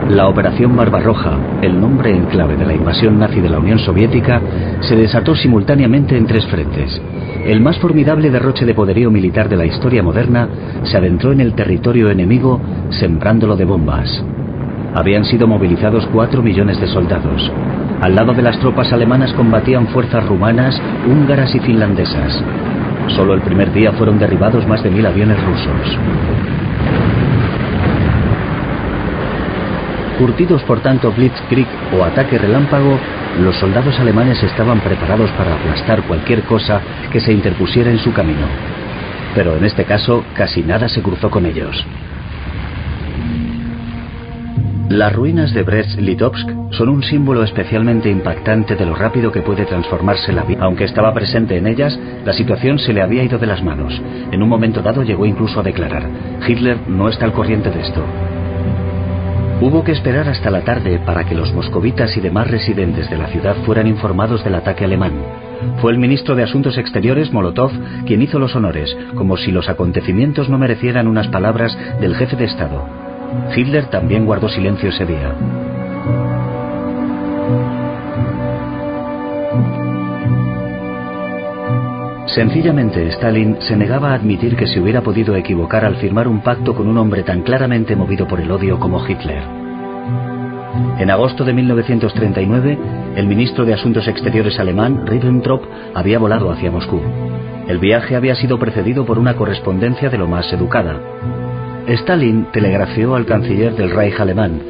La Operación Barbarroja, el nombre en clave de la invasión nazi de la Unión Soviética, se desató simultáneamente en 3 frentes. El más formidable derroche de poderío militar de la historia moderna se adentró en el territorio enemigo sembrándolo de bombas. Habían sido movilizados 4 millones de soldados. Al lado de las tropas alemanas combatían fuerzas rumanas, húngaras y finlandesas. Solo el primer día fueron derribados más de 1000 aviones rusos. Curtidos por tanto blitzkrieg o ataque relámpago, los soldados alemanes estaban preparados para aplastar cualquier cosa que se interpusiera en su camino. Pero en este caso, casi nada se cruzó con ellos. Las ruinas de Brest-Litovsk son un símbolo especialmente impactante de lo rápido que puede transformarse la vida. Aunque estaba presente en ellas, la situación se le había ido de las manos. En un momento dado llegó incluso a declarar: Hitler no está al corriente de esto. Hubo que esperar hasta la tarde para que los moscovitas y demás residentes de la ciudad fueran informados del ataque alemán. Fue el ministro de Asuntos Exteriores, Molotov, quien hizo los honores, como si los acontecimientos no merecieran unas palabras del jefe de Estado. Hitler también guardó silencio ese día. Sencillamente, Stalin se negaba a admitir que se hubiera podido equivocar al firmar un pacto con un hombre tan claramente movido por el odio como Hitler. En agosto de 1939, el ministro de Asuntos Exteriores alemán, Ribbentrop, había volado hacia Moscú. El viaje había sido precedido por una correspondencia de lo más educada. Stalin telegrafió al canciller del Reich alemán: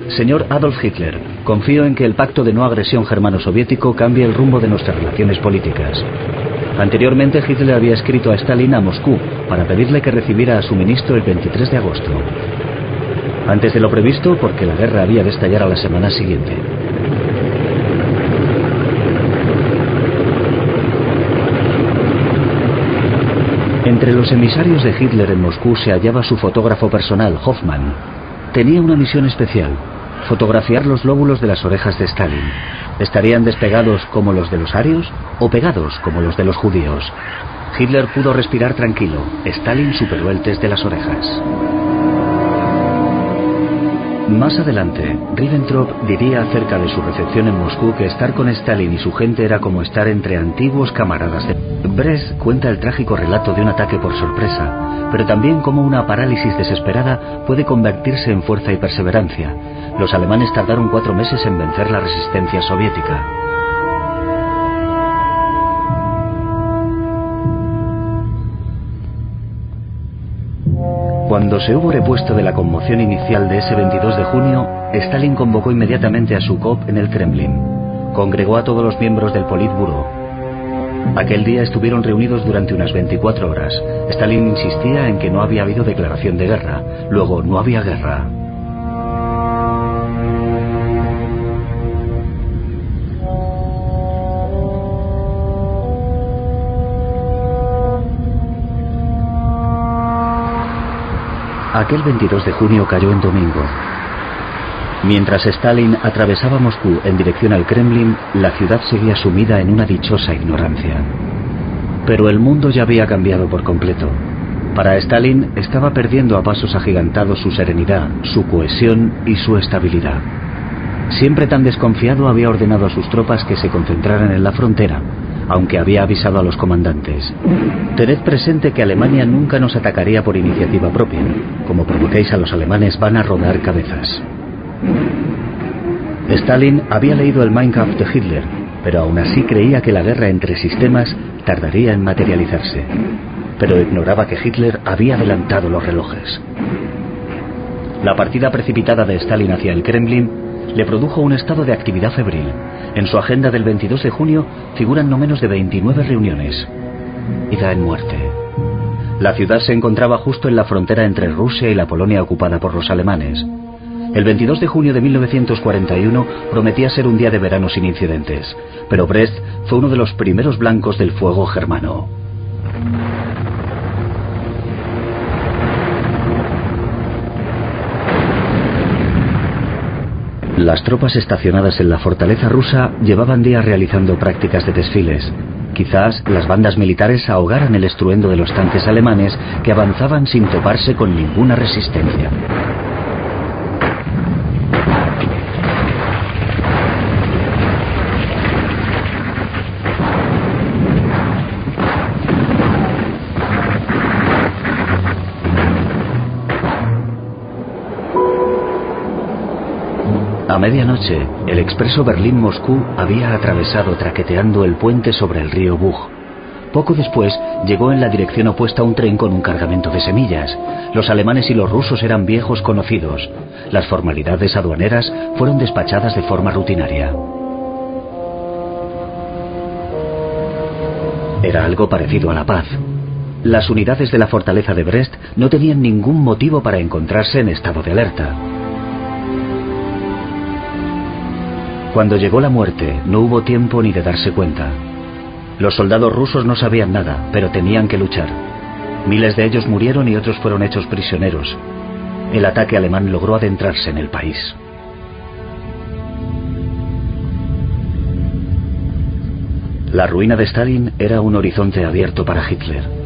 Señor Adolf Hitler, confío en que el pacto de no agresión germano-soviético cambie el rumbo de nuestras relaciones políticas. Anteriormente, Hitler había escrito a Stalin a Moscú para pedirle que recibiera a su ministro el 23 de agosto. Antes de lo previsto, porque la guerra había de estallar a la semana siguiente. Entre los emisarios de Hitler en Moscú se hallaba su fotógrafo personal, Hoffmann. Tenía una misión especial: fotografiar los lóbulos de las orejas de Stalin. ¿Estarían despegados como los de los arios o pegados como los de los judíos? Hitler pudo respirar tranquilo. Stalin superó el test de las orejas. Más adelante, Ribbentrop diría acerca de su recepción en Moscú que estar con Stalin y su gente era como estar entre antiguos camaradas de... Brest cuenta el trágico relato de un ataque por sorpresa, pero también cómo una parálisis desesperada puede convertirse en fuerza y perseverancia. Los alemanes tardaron 4 meses en vencer la resistencia soviética. Cuando se hubo repuesto de la conmoción inicial de ese 22 de junio, Stalin convocó inmediatamente a Zhukov en el Kremlin. Congregó a todos los miembros del Politburó. Aquel día estuvieron reunidos durante unas 24 horas. Stalin insistía en que no había habido declaración de guerra. Luego, no había guerra. Aquel 22 de junio cayó en domingo. Mientras Stalin atravesaba Moscú en dirección al Kremlin, la ciudad seguía sumida en una dichosa ignorancia. Pero el mundo ya había cambiado por completo. Para Stalin estaba perdiendo a pasos agigantados su serenidad, su cohesión y su estabilidad. Siempre tan desconfiado, había ordenado a sus tropas que se concentraran en la frontera, aunque había avisado a los comandantes: tened presente que Alemania nunca nos atacaría por iniciativa propia. Como provoquéis a los alemanes, van a rodar cabezas. Stalin había leído el Mein Kampf de Hitler, pero aún así creía que la guerra entre sistemas tardaría en materializarse. Pero ignoraba que Hitler había adelantado los relojes. La partida precipitada de Stalin hacia el Kremlin le produjo un estado de actividad febril. En su agenda del 22 de junio figuran no menos de 29 reuniones. Y da en muerte. La ciudad se encontraba justo en la frontera entre Rusia y la Polonia ocupada por los alemanes. El 22 de junio de 1941 prometía ser un día de verano sin incidentes, pero Brest fue uno de los primeros blancos del fuego germano. Las tropas estacionadas en la fortaleza rusa llevaban días realizando prácticas de desfiles. Quizás las bandas militares ahogaran el estruendo de los tanques alemanes que avanzaban sin toparse con ninguna resistencia. A medianoche, el expreso Berlín-Moscú había atravesado traqueteando el puente sobre el río Bug. Poco después, llegó en la dirección opuesta un tren con un cargamento de semillas. Los alemanes y los rusos eran viejos conocidos. Las formalidades aduaneras fueron despachadas de forma rutinaria. Era algo parecido a la paz. Las unidades de la fortaleza de Brest no tenían ningún motivo para encontrarse en estado de alerta. Cuando llegó la muerte, no hubo tiempo ni de darse cuenta. Los soldados rusos no sabían nada, pero tenían que luchar. Miles de ellos murieron y otros fueron hechos prisioneros. El ataque alemán logró adentrarse en el país. La ruina de Stalin era un horizonte abierto para Hitler.